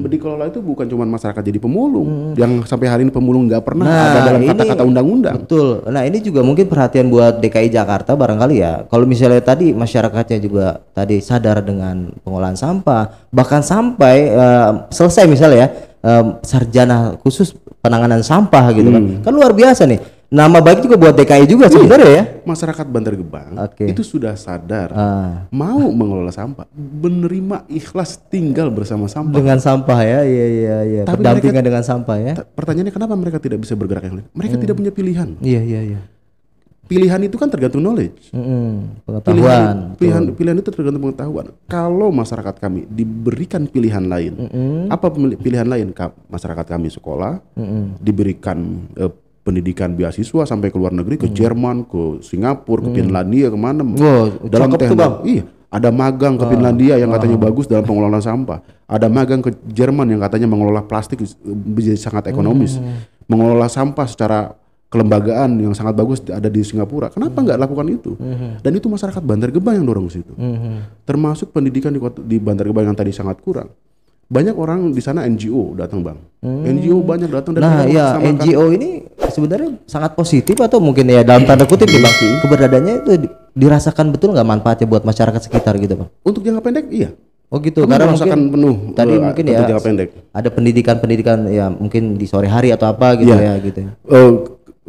Dikelola itu bukan cuma masyarakat jadi pemulung, yang sampai hari ini pemulung nggak pernah ada dalam kata-kata undang-undang. Betul. Nah ini juga mungkin perhatian buat DKI Jakarta barangkali ya. Kalau misalnya tadi masyarakatnya juga tadi sadar dengan pengolahan sampah, bahkan sampai selesai misalnya ya sarjana khusus penanganan sampah gitu kan luar biasa nih. Nama baik juga buat DKI juga sebenarnya ya. Masyarakat Bantar Gebang itu sudah sadar mau mengelola sampah, menerima ikhlas tinggal bersama sampah. Dengan sampah ya, iya. Tapi Pendampingan dengan sampah ya. Pertanyaannya kenapa mereka tidak bisa bergerak yang lain? Mereka tidak punya pilihan. Iya. Pilihan itu kan tergantung knowledge. Pengetahuan. Pilihan itu tergantung pengetahuan. Kalau masyarakat kami diberikan pilihan lain, apa pilihan lain? Masyarakat kami sekolah, diberikan pendidikan beasiswa sampai ke luar negeri, ke Jerman, ke Singapura, ke Finlandia, kemana? Dalam teknologi, iya. Ada magang ke Finlandia yang katanya bagus dalam pengelolaan sampah. Ada magang ke Jerman yang katanya mengelola plastik bisa sangat ekonomis. Mengelola sampah secara kelembagaan yang sangat bagus ada di Singapura. Kenapa nggak lakukan itu? Dan itu masyarakat Bantar Gebang yang dorong ke situ. Termasuk pendidikan di Bantar Gebang yang tadi sangat kurang. Banyak orang di sana NGO datang Bang. NGO banyak datang dari NGO ini sebenarnya sangat positif atau mungkin ya dalam tanda kutip nih Bang, keberadaannya itu dirasakan betul nggak manfaatnya buat masyarakat sekitar gitu Bang? Untuk jangka pendek iya. Oh gitu. Kami Karena merasakan mungkin penuh tadi mungkin ya jangka pendek. ada pendidikan ya mungkin di sore hari atau apa gitu ya gitu.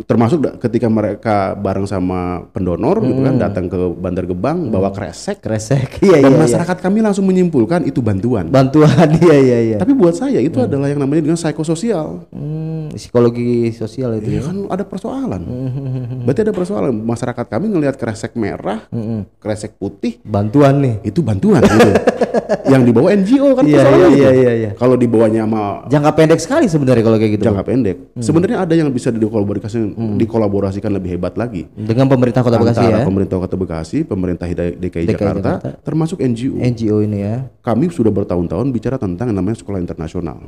Termasuk ketika mereka bareng sama pendonor gitu kan datang ke Bantar Gebang bawa kresek. Iya. Dan masyarakat kami langsung menyimpulkan itu bantuan. Iya. Tapi buat saya itu adalah yang namanya dengan psikososial. Psikologi sosial itu ya kan ada persoalan. Berarti ada persoalan. Masyarakat kami ngelihat kresek merah, kresek putih, bantuan nih. Itu bantuan gitu. Yang dibawa NGO kan persoalan itu. Iya. Kalau dibawanya sama jangka pendek sekali sebenarnya kalau kayak gitu. Jangka pendek. Sebenarnya ada yang bisa dikolaborasikan lebih hebat lagi dengan pemerintah Kota Bekasi ya. Pemerintah Kota Bekasi, pemerintah DKI Jakarta, termasuk NGO ini ya. Kami sudah bertahun-tahun bicara tentang yang namanya sekolah internasional.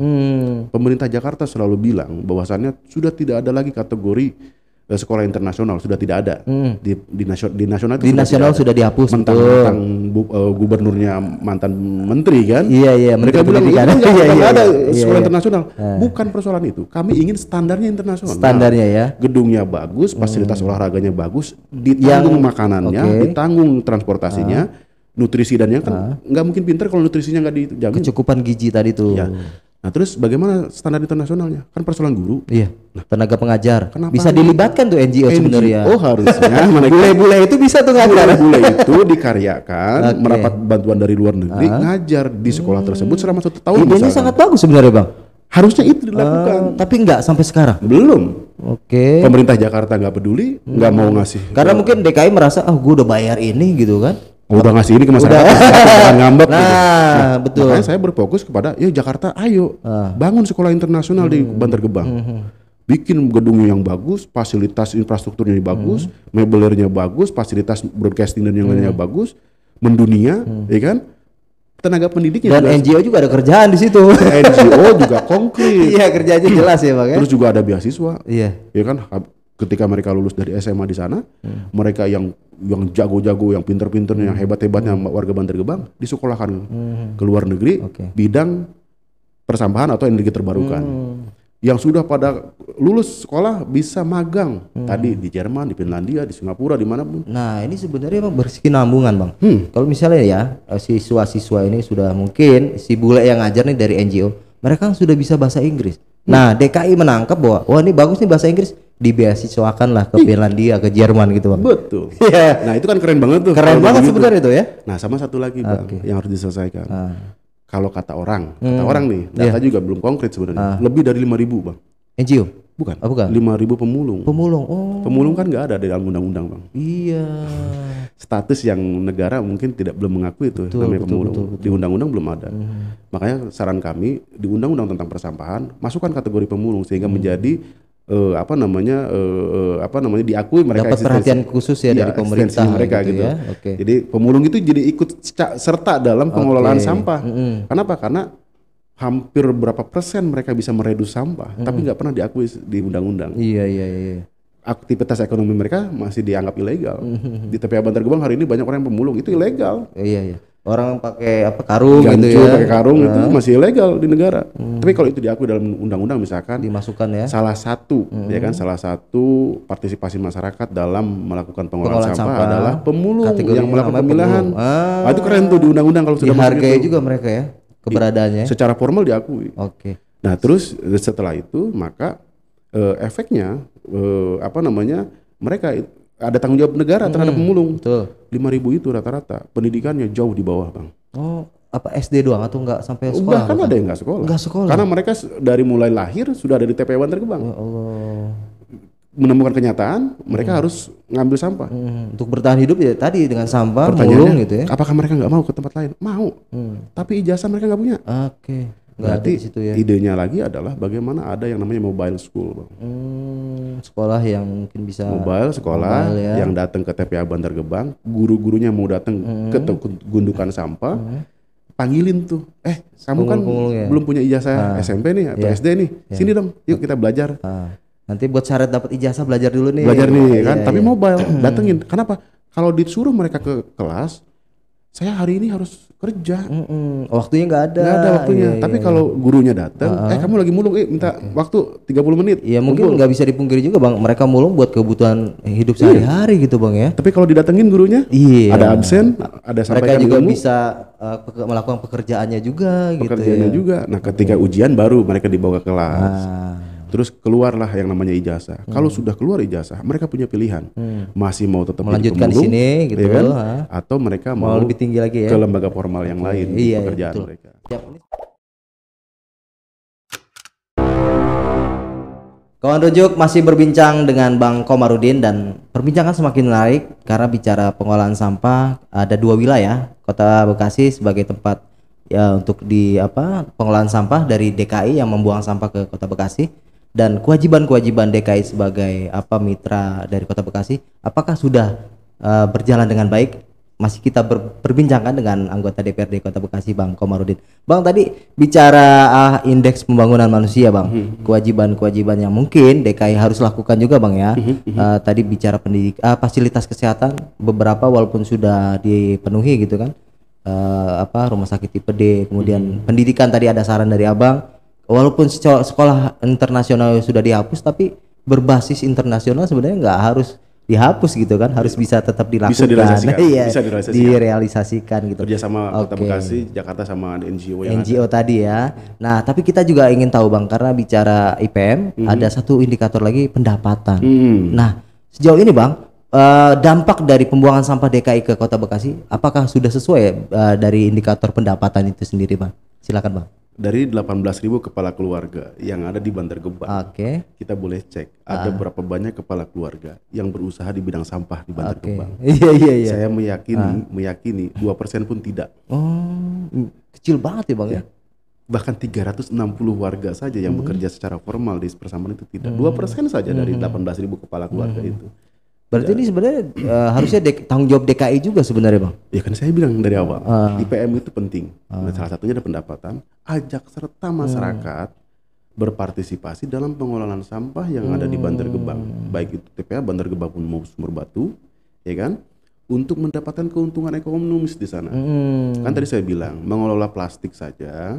Pemerintah Jakarta selalu bilang bahwasannya sudah tidak ada lagi kategori sekolah internasional, sudah tidak ada. Di nasional itu sudah dihapus. Mentang gubernurnya mantan menteri kan. Iya. Mereka bilang itu nggak ada sekolah internasional. Bukan persoalan itu. Kami ingin standarnya internasional. Standarnya ya. Gedungnya bagus, fasilitas olahraganya bagus, ditanggung makanannya, ditanggung transportasinya, nutrisi dan yang kan nggak mungkin pintar kalau nutrisinya nggak dijamin. Kecukupan gizi tadi tuh. Ya. Nah terus bagaimana standar internasionalnya? Kan persoalan guru. Iya. Tenaga pengajar. Kenapa Bisa dilibatkan tuh NGO sebenarnya. Oh harusnya Bule-bule itu bisa tuh ngajar. bule itu dikaryakan, mendapat bantuan dari luar negeri, ngajar di sekolah tersebut selama 1 tahun. Ini sangat bagus sebenarnya Bang. Harusnya itu dilakukan. Tapi nggak sampai sekarang. Belum. Oke. Pemerintah Jakarta nggak peduli, nggak mau ngasih. Karena mungkin DKI merasa, gue udah bayar ini gitu kan. Udah ngasih ini ke masyarakat, jangan ngambek. Nah, gitu. betul. Makanya saya berfokus kepada, ya Jakarta, ayo bangun sekolah internasional di Bantar Gebang. Bikin gedung yang bagus, fasilitas infrastrukturnya bagus, mebelirnya bagus, fasilitas broadcasting dan yang lainnya bagus, mendunia, ya kan? Tenaga pendidiknya dan NGO juga ada kerjaan di situ. NGO juga konkret. Iya, kerjanya jelas ya Bang ya. Terus juga ada beasiswa. Iya. Ya kan, ketika mereka lulus dari SMA di sana, mereka yang jago-jago, yang pinter-pinter, yang hebat-hebatnya warga Bantar Gebang disekolahkan ke luar negeri, bidang persampahan atau energi terbarukan. Yang sudah pada lulus sekolah bisa magang tadi di Jerman, di Finlandia, di Singapura, dimanapun. Nah ini sebenarnya emang berkesinambungan Bang. Kalau misalnya ya siswa-siswa ini sudah mungkin si bule yang ngajar nih dari NGO, mereka kan sudah bisa bahasa Inggris. Nah DKI menangkap bahwa wah ini bagus nih bahasa Inggris, dibeasiswakan lah ke Finlandia, ke Jerman gitu Bang. Betul. Yeah. Nah itu kan keren banget tuh. Keren banget sebenarnya itu ya. Nah sama satu lagi Bang yang harus diselesaikan. Kalau kata orang nih, data juga belum konkret sebenarnya. Lebih dari 5.000 Bang. NGO? Bukan. Bukan. 5.000 pemulung. Pemulung. Oh. Pemulung kan nggak ada di dalam undang-undang Bang. Iya. Status yang negara mungkin belum mengakui itu namanya pemulung. Di undang-undang belum ada. Makanya saran kami di undang-undang tentang persampahan masukkan kategori pemulung sehingga menjadi diakui mereka dapat perhatian khusus ya dari pemerintah mereka gitu. Ya? Okay. Jadi pemulung itu jadi ikut serta dalam pengelolaan sampah. Kenapa? Karena hampir berapa persen mereka bisa meredus sampah, tapi nggak pernah diakui di undang-undang. Iya. Aktivitas ekonomi mereka masih dianggap ilegal. Di TPA Bantar Gebang hari ini banyak orang yang pemulung, itu ilegal. Iya. Orang pakai karung Gancu, gitu ya. pakai karung itu masih ilegal di negara. Tapi kalau itu diakui dalam undang-undang misalkan dimasukkan ya. Salah satu partisipasi masyarakat dalam melakukan pengelolaan sampah adalah pemulung yang melakukan pemilahan. Itu keren tuh di undang-undang kalau sudah dihargai juga mereka ya keberadaannya. Secara formal diakui. Oke. Nah, terus setelah itu maka efeknya mereka ada tanggung jawab negara terhadap pemulung. Betul. 5.000 itu rata-rata pendidikannya jauh di bawah Bang. Oh, apa SD doang atau enggak sampai sekolah? Bahkan ada yang enggak sekolah. Enggak sekolah. Karena mereka dari mulai lahir sudah ada di TPA Bantar Gebang. Ya Allah. Menemukan kenyataan mereka harus ngambil sampah. Untuk bertahan hidup ya tadi dengan sampah, mulung gitu ya. Apakah mereka nggak mau ke tempat lain? Mau. Tapi ijazah mereka nggak punya. Oke. Berarti ya. Idenya lagi adalah bagaimana ada yang namanya mobile school Bang. Sekolah yang mungkin bisa mobile sekolah yang datang ke TPA Bantar Gebang, guru-gurunya mau datang ke gundukan sampah, panggilin tuh, kamu kan belum punya ijazah SMP nih atau SD nih, sini dong, yuk kita belajar. Nanti buat syarat dapat ijazah belajar dulu nih. Belajar nih kan, tapi mobile, datengin. Kenapa? Kalau disuruh mereka ke kelas, saya hari ini harus kerja. Waktunya nggak ada. Nggak ada waktunya. Tapi kalau gurunya datang, kamu lagi mulung, minta waktu 30 menit. Iya mungkin nggak bisa dipungkiri juga Bang. Mereka mulung buat kebutuhan hidup sehari-hari gitu Bang ya. Tapi kalau didatengin gurunya, ada absen, ada sampaikan mereka juga ilmu, bisa melakukan pekerjaannya juga. Pekerjaannya gitu ya. juga. Nah ketika ujian baru mereka dibawa ke kelas. Terus keluarlah yang namanya ijazah. Kalau sudah keluar ijazah, mereka punya pilihan. Masih mau tetap melanjutkan di sini gitu ya kan? Atau mereka mau lebih tinggi lagi ya. Ke lembaga formal yang lain di pekerjaan mereka. Kawan Rujuk masih berbincang dengan Bang Komarudin dan perbincangan semakin menarik karena bicara pengolahan sampah. Ada 2 wilayah, Kota Bekasi sebagai tempat ya untuk pengolahan sampah dari DKI yang membuang sampah ke Kota Bekasi. Dan kewajiban-kewajiban DKI sebagai mitra dari Kota Bekasi, apakah sudah berjalan dengan baik? Masih kita berbincangkan dengan anggota DPRD Kota Bekasi Bang Komarudin. Bang tadi bicara indeks pembangunan manusia Bang, kewajiban-kewajiban yang mungkin DKI harus lakukan juga Bang ya. Tadi bicara fasilitas kesehatan beberapa walaupun sudah dipenuhi gitu kan, rumah sakit tipe D, kemudian pendidikan tadi ada saran dari Abang. Walaupun sekolah internasional sudah dihapus, tapi berbasis internasional sebenarnya nggak harus dihapus gitu kan, harus bisa tetap dilakukan. direalisasikan, Iya, bisa direalisasikan. direalisasikan gitu. Kerjasama Kota Oke. Bekasi, Jakarta sama NGO yang NGO tadi ya. Nah, tapi kita juga ingin tahu Bang, karena bicara IPM ada satu indikator lagi, pendapatan. Nah, sejauh ini Bang, dampak dari pembuangan sampah DKI ke Kota Bekasi, apakah sudah sesuai dari indikator pendapatan itu sendiri Bang? Silakan Bang. dari 18.000 kepala keluarga yang ada di Bantar Gebang. Oke. Kita boleh cek ada berapa banyak kepala keluarga yang berusaha di bidang sampah di Bantar Oke. Gebang. Iya iya iya. Saya meyakini 2% pun tidak. Oh, kecil banget ya Bang ya. Bahkan 360 warga saja yang bekerja secara formal di persampahan itu tidak. 2% saja dari 18.000 kepala keluarga itu. Berarti ini sebenarnya harusnya tanggung jawab DKI juga sebenarnya Bang. Ya kan saya bilang dari awal, IPM itu penting. Nah, salah satunya ada pendapatan, ajak serta masyarakat berpartisipasi dalam pengelolaan sampah yang ada di Bantar Gebang. Baik itu TPA Bantar Gebang pun mau Sumber Batu, ya kan? Untuk mendapatkan keuntungan ekonomis di sana. Kan tadi saya bilang, mengelola plastik saja,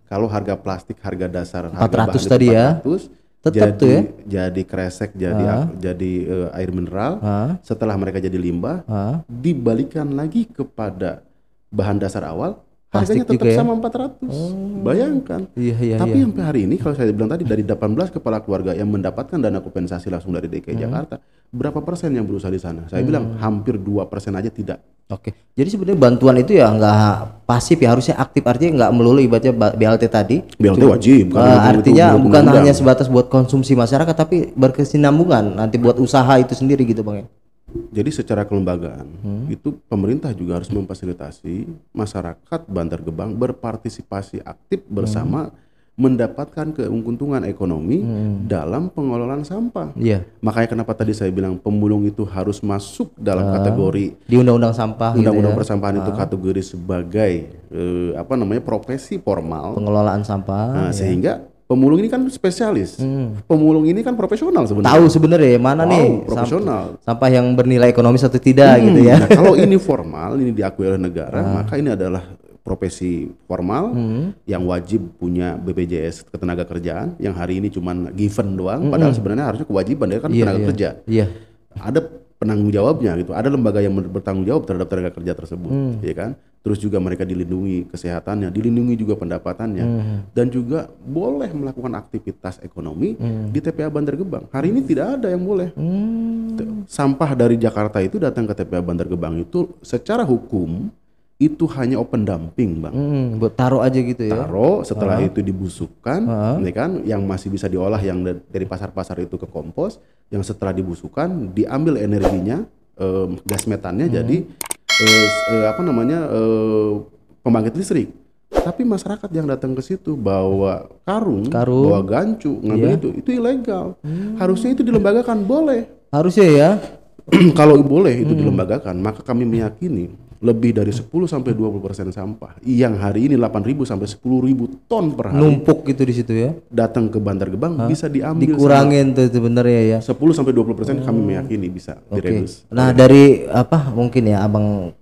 kalau harga plastik, harga dasar, harga 400 bahan tadi itu ya. 400, Tetap tuh ya. jadi kresek, jadi air mineral. Setelah mereka jadi limbah, dibalikan lagi kepada bahan dasar awal, harganya Plastik tetap juga ya? sama 400. Bayangkan. Iya iya Tapi iya. sampai hari ini kalau saya bilang tadi dari 18 kepala keluarga yang mendapatkan dana kompensasi langsung dari DKI Jakarta, berapa persen yang berusaha di sana? Saya bilang hampir 2% aja tidak. Oke, jadi sebenarnya bantuan itu ya nggak pasif ya, harusnya aktif, artinya nggak melulu ibaratnya BLT tadi. BLT wajib. Artinya itu bukan undang-undang. hanya sebatas buat konsumsi masyarakat, tapi berkesinambungan nanti buat usaha itu sendiri gitu Bang ya. Jadi secara kelembagaan itu pemerintah juga harus memfasilitasi masyarakat Bantar Gebang berpartisipasi aktif bersama mendapatkan keuntungan ekonomi dalam pengelolaan sampah. Iya. Makanya kenapa tadi saya bilang pemulung itu harus masuk dalam kategori Di undang-undang sampah undang-undang gitu ya. persampahan itu kategori sebagai profesi formal. Pengelolaan sampah. Nah, sehingga pemulung ini kan spesialis. Pemulung ini kan profesional sebenarnya. Tahu sebenarnya mana Tahu, nih profesional. sampah yang bernilai ekonomis atau tidak gitu ya. Nah, kalau ini formal, ini diakui oleh negara, maka ini adalah profesi formal yang wajib punya BPJS Ketenagakerjaan yang hari ini cuman given doang, padahal sebenarnya harusnya kewajiban dia kan tenaga kerja. Iya. Ada penanggung jawabnya gitu, ada lembaga yang bertanggung jawab terhadap tenaga kerja tersebut, ya kan? Terus juga mereka dilindungi kesehatannya, dilindungi juga pendapatannya, dan juga boleh melakukan aktivitas ekonomi di TPA Bantar Gebang. Hari ini tidak ada yang boleh. Sampah dari Jakarta itu datang ke TPA Bantar Gebang itu secara hukum itu hanya open dumping, Bang. Buat taruh aja gitu ya. Taruh, setelah itu dibusukkan, ya kan, yang masih bisa diolah yang dari pasar-pasar itu ke kompos, yang setelah dibusukkan diambil energinya, gas metannya jadi pembangkit listrik. Tapi masyarakat yang datang ke situ bawa karung, bawa gancu, ngambil itu ilegal. Harusnya itu dilembagakan, boleh. Harusnya ya. Kalau boleh itu dilembagakan, maka kami meyakini lebih dari 10-20% sampah yang hari ini 8.000 sampai 10.000 ton per hari Numpuk gitu di situ ya. datang ke Bantar Gebang bisa diambil Dikurangin tuh sebenarnya ya. 10-20% kami meyakini bisa direduce. Nah dari apa mungkin ya Abang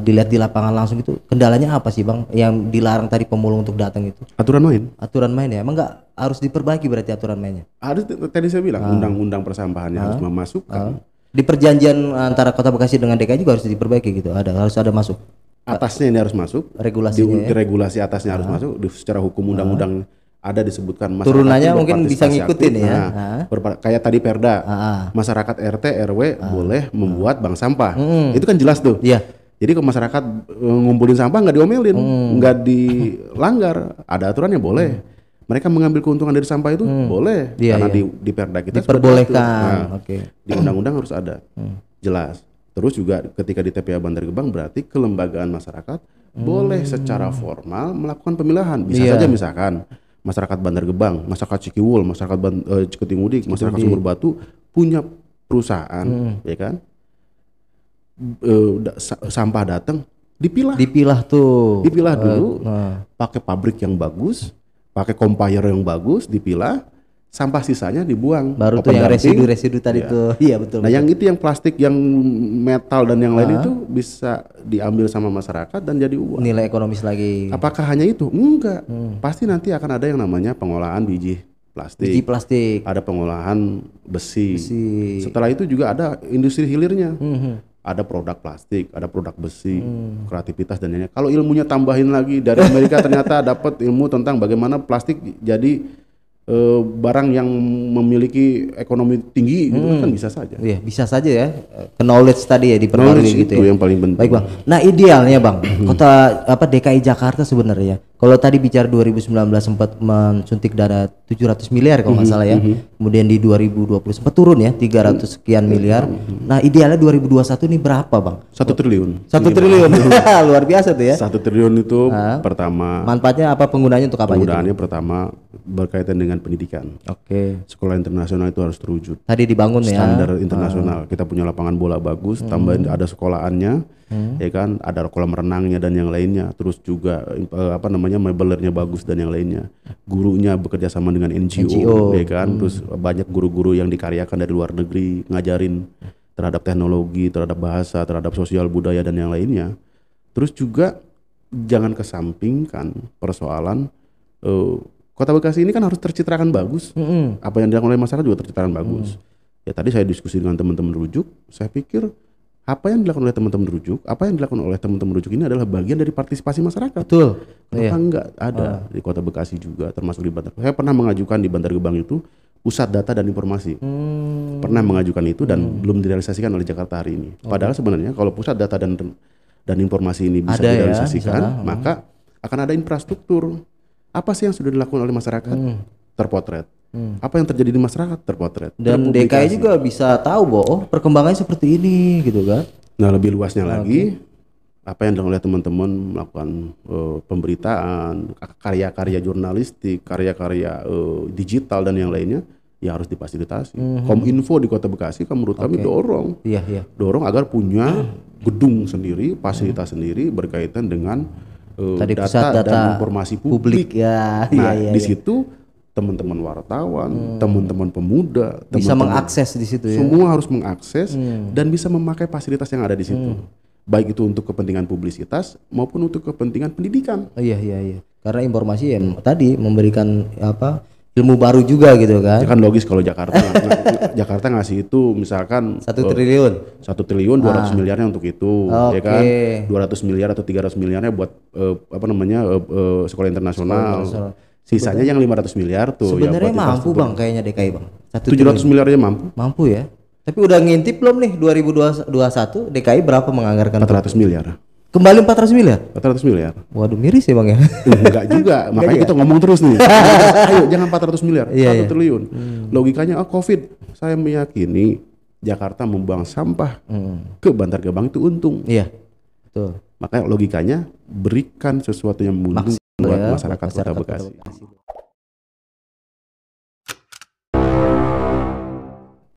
dilihat di lapangan langsung itu kendalanya apa sih Bang yang dilarang tadi pemulung untuk datang itu? Aturan main. Aturan main ya, emang nggak harus diperbaiki berarti aturan mainnya? Harus tadi saya bilang undang-undang persampahannya harus memasukkan. Di perjanjian antara Kota Bekasi dengan DKI juga harus diperbaiki gitu, harus ada masuk Atasnya ini harus masuk. regulasinya Di regulasi atasnya harus masuk. Secara hukum undang-undang ada disebutkan masyarakat turunannya itu mungkin bisa berpartisipasi ngikutin aktif. ya. Kayak tadi Perda, masyarakat RT RW boleh membuat bank sampah. Itu kan jelas tuh. Iya. Jadi kalau masyarakat ngumpulin sampah nggak diomelin, nggak dilanggar, ada aturannya boleh. Mereka mengambil keuntungan dari sampah itu boleh, karena di Perda kita diperbolehkan. di undang-undang harus ada, jelas. Terus juga ketika di TPA Bantar Gebang berarti kelembagaan masyarakat boleh secara formal melakukan pemilahan. Bisa saja misalkan masyarakat Bantar Gebang, masyarakat Cikiwul, masyarakat Ciketingudik, masyarakat Sumber Batu punya perusahaan, ya kan? Sampah datang dipilah dipilah dulu pakai pabrik yang bagus, pakai compiler yang bagus, dipilah, sampah sisanya dibuang. Baru tuh yang residu tadi tuh. Iya betul. Nah yang itu yang plastik, yang metal dan yang lain itu bisa diambil sama masyarakat dan jadi uang. Nilai ekonomis lagi. Apakah hanya itu? Enggak. Pasti nanti akan ada yang namanya pengolahan biji plastik, ada pengolahan besi. Setelah itu juga ada industri hilirnya. Ada produk plastik, ada produk besi, kreativitas dan lainnya. Kalau ilmunya tambahin lagi dari Amerika ternyata dapat ilmu tentang bagaimana plastik jadi barang yang memiliki ekonomi tinggi gitu kan bisa saja. Iya, bisa saja ya. Knowledge tadi ya diperbarui gitu itu ya. yang paling penting. Baik Bang. Nah, idealnya Bang, kota DKI Jakarta sebenarnya. Kalau tadi bicara 2019 sempat mensuntik dana 700 miliar kalau nggak salah ya. Kemudian di 2020 sempat turun ya 300 sekian miliar. Nah, idealnya 2021 ini berapa Bang? 1 triliun. 1 triliun. Luar biasa tuh ya. 1 triliun itu pertama. Manfaatnya apa, penggunaannya untuk apa? Penggunaannya pertama berkaitan dengan pendidikan. Oke. Sekolah internasional itu harus terwujud. Tadi dibangun ya. Standar internasional. Kita punya lapangan bola bagus, tambahin ada sekolahannya, ya kan, ada kolam renangnya dan yang lainnya. Terus juga mebelernya bagus dan yang lainnya. Gurunya bekerja sama dengan NGO. Ya kan. Terus banyak guru-guru yang dikaryakan dari luar negeri ngajarin terhadap teknologi, terhadap bahasa, terhadap sosial budaya dan yang lainnya. Terus juga jangan kesampingkan persoalan Kota Bekasi ini kan harus tercitrakan bagus. Apa yang dilakukan oleh masyarakat juga tercitrakan bagus. Ya tadi saya diskusi dengan teman-teman rujuk, saya pikir apa yang dilakukan oleh teman-teman rujuk, apa yang dilakukan oleh teman-teman rujuk ini adalah bagian dari partisipasi masyarakat. Betul. Kenapa enggak ada di Kota Bekasi juga, termasuk di Bantar. Saya pernah mengajukan di Bantar Gebang itu pusat data dan informasi. Pernah mengajukan itu dan belum direalisasikan oleh Jakarta hari ini. Padahal sebenarnya kalau pusat data dan informasi ini bisa direalisasikan, maka akan ada infrastruktur. Apa sih yang sudah dilakukan oleh masyarakat? Terpotret. Apa yang terjadi di masyarakat? Terpotret. Dan DKI juga bisa tahu bahwa perkembangannya seperti ini gitu kan. Nah, lebih luasnya lagi, apa yang dilakukan oleh teman-teman melakukan pemberitaan, karya-karya jurnalistik, karya-karya digital dan yang lainnya, ya harus difasilitasi. Kominfo di Kota Bekasi kan menurut kami dorong agar punya gedung sendiri, fasilitas sendiri berkaitan dengan data dan informasi publik. Ya. Nah, di situ teman-teman wartawan, teman-teman pemuda, bisa mengakses di situ ya. Semua harus mengakses dan bisa memakai fasilitas yang ada di situ. Baik itu untuk kepentingan publisitas maupun untuk kepentingan pendidikan. Iya. Karena informasi yang tadi memberikan ilmu baru juga gitu kan. Ya kan logis kalau Jakarta Jakarta ngasih itu misalkan 1 triliun 200 miliarnya untuk itu, ya kan, 200 miliar atau 300 miliarnya buat sekolah internasional. Sisanya yang 500 miliar tuh sebenarnya ya mampu Bang, kayaknya DKI Bang. 700 miliarnya mampu ya. Tapi udah ngintip belum nih 2021 DKI berapa menganggarkan? 400 miliar. Kembali 400 miliar? 400 miliar. Waduh, miris ya Bang ya? Enggak juga, makanya kita ngomong terus nih. Ayo jangan 400 miliar, 1 triliun. Logikanya Covid, saya meyakini Jakarta membuang sampah ke Bantar Gebang itu untung. Iya, betul. Makanya logikanya berikan sesuatu yang menguntungkan buat masyarakat Kota Bekasi.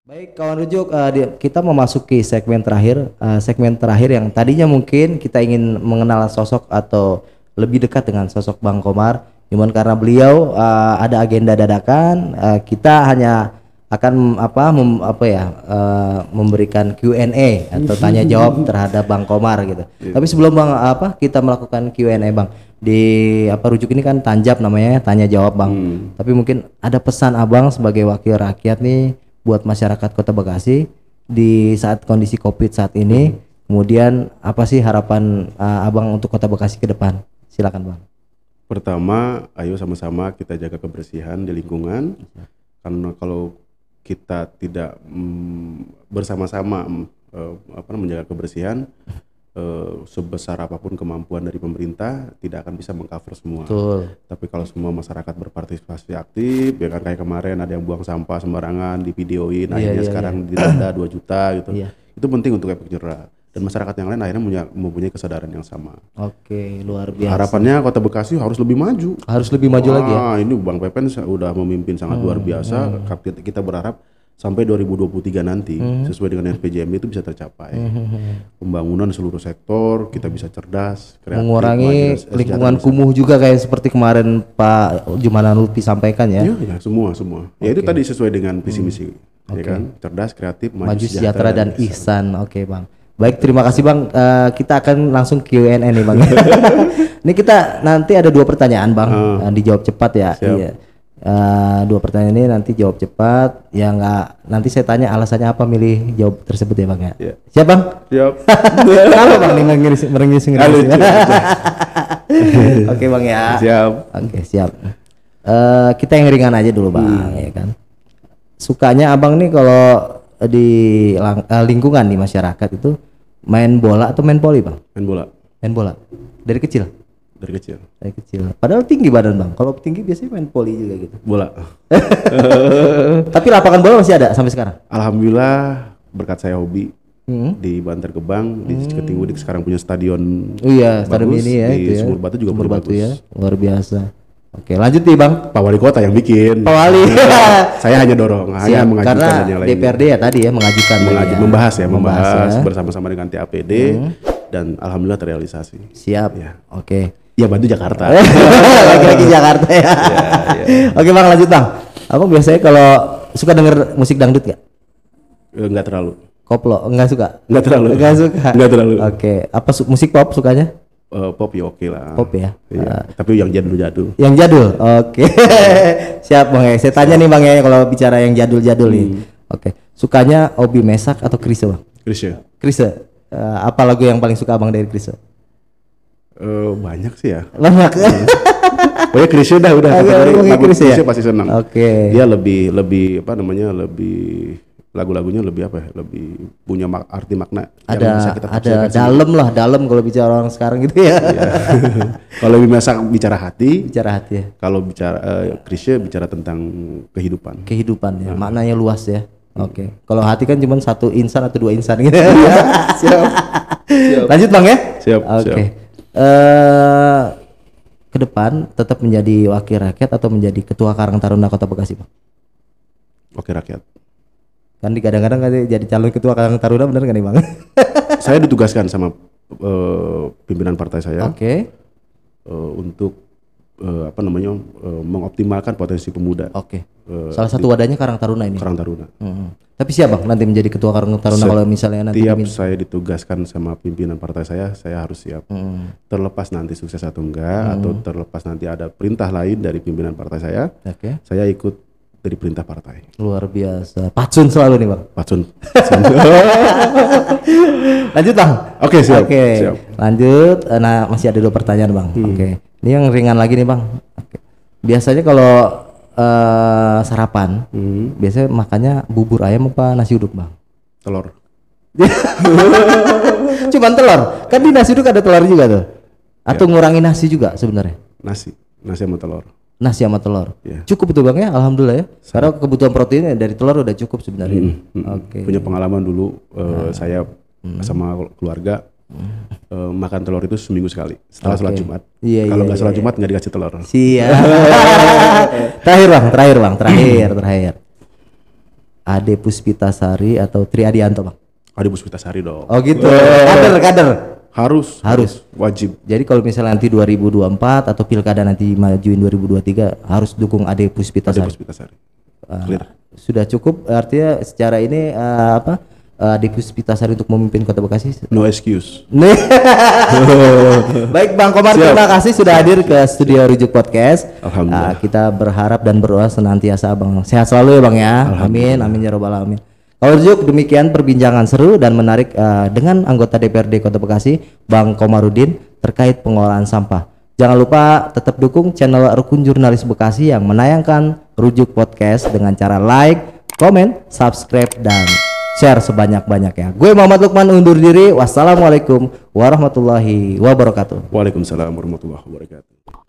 Baik kawan rujuk, kita memasuki segmen terakhir yang tadinya mungkin kita ingin mengenal sosok atau lebih dekat dengan sosok Bang Komar, cuman karena beliau ada agenda dadakan, kita hanya akan memberikan Q&A atau tanya jawab terhadap Bang Komar gitu. Tapi sebelum kita melakukan Q&A Bang, di rujuk ini kan tanjap namanya, tanya jawab Bang. Tapi mungkin ada pesan Abang sebagai wakil rakyat nih buat masyarakat Kota Bekasi di saat kondisi Covid saat ini. Kemudian apa sih harapan Abang untuk Kota Bekasi ke depan? Silakan Bang. Pertama, ayo sama-sama kita jaga kebersihan di lingkungan. Karena kalau kita tidak bersama-sama menjaga kebersihan, sebesar apapun kemampuan dari pemerintah tidak akan bisa mengcover semua. Betul. Tapi kalau semua masyarakat berpartisipasi aktif, ya kan, kayak kemarin ada yang buang sampah sembarangan di videoin, akhirnya sekarang didenda 2 juta gitu. Itu penting untuk efek jerah. Dan masyarakat yang lain akhirnya mempunyai kesadaran yang sama. Oke, luar biasa. Harapannya Kota Bekasi harus lebih maju. Harus lebih maju lagi ya. Ini Bang Pepen udah memimpin sangat luar biasa. Kita berharap sampai 2023 nanti sesuai dengan RPJMD itu bisa tercapai. Pembangunan seluruh sektor kita bisa cerdas, kreatif, mengurangi lingkungan kumuh juga kayak seperti kemarin Pak Jumana Lutfi sampaikan ya. Iya, semua. Ya itu tadi sesuai dengan visi misi, ya kan, cerdas, kreatif, maju sejahtera dan ihsan. Oke Bang. Baik, terima kasih Bang. Kita akan langsung Q&A nih Bang. Ini kita nanti ada 2 pertanyaan Bang, dijawab cepat ya. Iya. Dua pertanyaan ini nanti jawab cepat. Ya nggak, nanti saya tanya alasannya apa milih jawab tersebut ya bang ya. Iya. Siap bang? Siap. Kenapa bang nih merengis? Oke bang ya. Siap. Oke siap. Kita yang ringan aja dulu bang, ya kan. Sukanya abang nih kalau di lingkungan di masyarakat itu main bola atau main voli bang? Main bola. Main bola. Dari kecil? Dari kecil. Dari kecil. Padahal tinggi badan bang. Kalau tinggi biasanya main voli juga gitu. Bola. Tapi lapangan bola masih ada sampai sekarang? Alhamdulillah berkat saya hobi di Bantar Gebang, di Ciketingudik sekarang punya stadion. Oh iya, stadion bagus, ini ya di itu ya. Sumur Batu juga Sumur punya Batu bagus. ya. Luar biasa. Oke, lanjut nih bang. Pak Wali Kota yang bikin. Pak Wali. Saya hanya dorong, hanya Siap, mengajukan karena dan yang lainnya. DPRD ya tadi ya mengajukan tadi ya. Membahas ya. bersama-sama dengan TAPD dan alhamdulillah terrealisasi. Siap. Ya. Oke. Ya bantu Jakarta. Lagi-lagi Jakarta ya. Ya. Oke bang, lanjut bang. Abang biasanya kalau suka denger musik dangdut gak? Enggak terlalu. Koplo enggak suka? Enggak terlalu. Enggak suka. Enggak terlalu. Oke. Apa musik pop sukanya? Pop ya oke lah. Pop ya. Iya. Tapi yang jadul-jadul. Yang jadul. Oke. Siap bang ya. Saya tanya nih bang ya kalau bicara yang jadul-jadul nih. Oke. Sukanya Obi Mesak atau Chrisye bang? Chrisye. Chrisye. Apa lagu yang paling suka abang dari Chrisye? Banyak sih ya. Banyak. Pokoknya Chrisye udah kategori lagu Chrisye Chrisye pasti senang. Oke. Dia lebih apa namanya, lebih lagu-lagunya lebih apa ya, lebih punya arti makna yang bisa kita tafsirkan sendiri. dalam kalau bicara orang sekarang gitu ya. Iya. Kalau lebih masak bicara hati, Ya. kalau bicara Chrisye bicara tentang kehidupan Ya, maknanya luas ya. Oke. Kalau hati kan cuma satu insan atau dua insan gitu. Siap. Lanjut bang ya. Siap. Oke. Ke depan tetap menjadi wakil rakyat atau menjadi ketua Karang Taruna Kota Bekasi bang? Wakil rakyat. Kan kadang-kadang jadi calon ketua Karang Taruna, bener kan nih bang? Saya ditugaskan sama pimpinan partai saya. Oke. Untuk mengoptimalkan potensi pemuda. Oke. Salah satu wadahnya Karang Taruna ini. Karang Taruna. Tapi siapa bang nanti menjadi ketua Karang Taruna kalau misalnya nanti Tiap saya ditugaskan sama pimpinan partai saya harus siap. Terlepas nanti sukses atau enggak, atau terlepas nanti ada perintah lain dari pimpinan partai saya ikut dari perintah partai. Luar biasa. Patsun selalu nih bang. Patsun. Lanjut bang. Oke, siap. Siap. Lanjut. Nah masih ada 2 pertanyaan bang. Oke. Ini yang ringan lagi nih bang. Oke. Biasanya kalau sarapan, biasanya makannya bubur ayam apa nasi uduk bang? Telur. Cuman telur. Kan di nasi uduk ada telur juga tuh. Atau ngurangi nasi juga sebenarnya? Nasi sama telur. Nasi sama telur. Ya. Cukup itu bang ya, alhamdulillah ya. Karena kebutuhan proteinnya dari telur udah cukup sebenarnya. Oke. Punya pengalaman dulu saya sama keluarga makan telur itu seminggu sekali setelah sholat Jumat. Kalau nggak sholat Jumat nggak dikasih telur. Siap. Terakhir. Ade Puspitasari atau Tri Adianto bang? Ade Puspitasari dong. Oh gitu. Kader. Harus. Wajib. Jadi kalau misalnya nanti 2024 atau pilkada nanti majuin 2023 harus dukung Ade Puspitasari. Sudah cukup artinya secara ini Ade Puspitasari untuk memimpin Kota Bekasi? No excuse. Baik Bang Komar, terima kasih sudah hadir ke studio Rujuk Podcast. Alhamdulillah. Kita berharap dan berdoa senantiasa Abang sehat selalu ya Bang ya. Amin ya robbal alamin. Kalau Rujuk, demikian perbincangan seru dan menarik dengan anggota DPRD Kota Bekasi, Bang Komarudin, terkait pengolahan sampah. Jangan lupa tetap dukung channel Rukun Jurnalis Bekasi yang menayangkan Rujuk Podcast dengan cara like, komen, subscribe, dan share sebanyak-banyaknya. Gue Muhammad Lukman undur diri. Wassalamualaikum warahmatullahi wabarakatuh. Waalaikumsalam warahmatullahi wabarakatuh.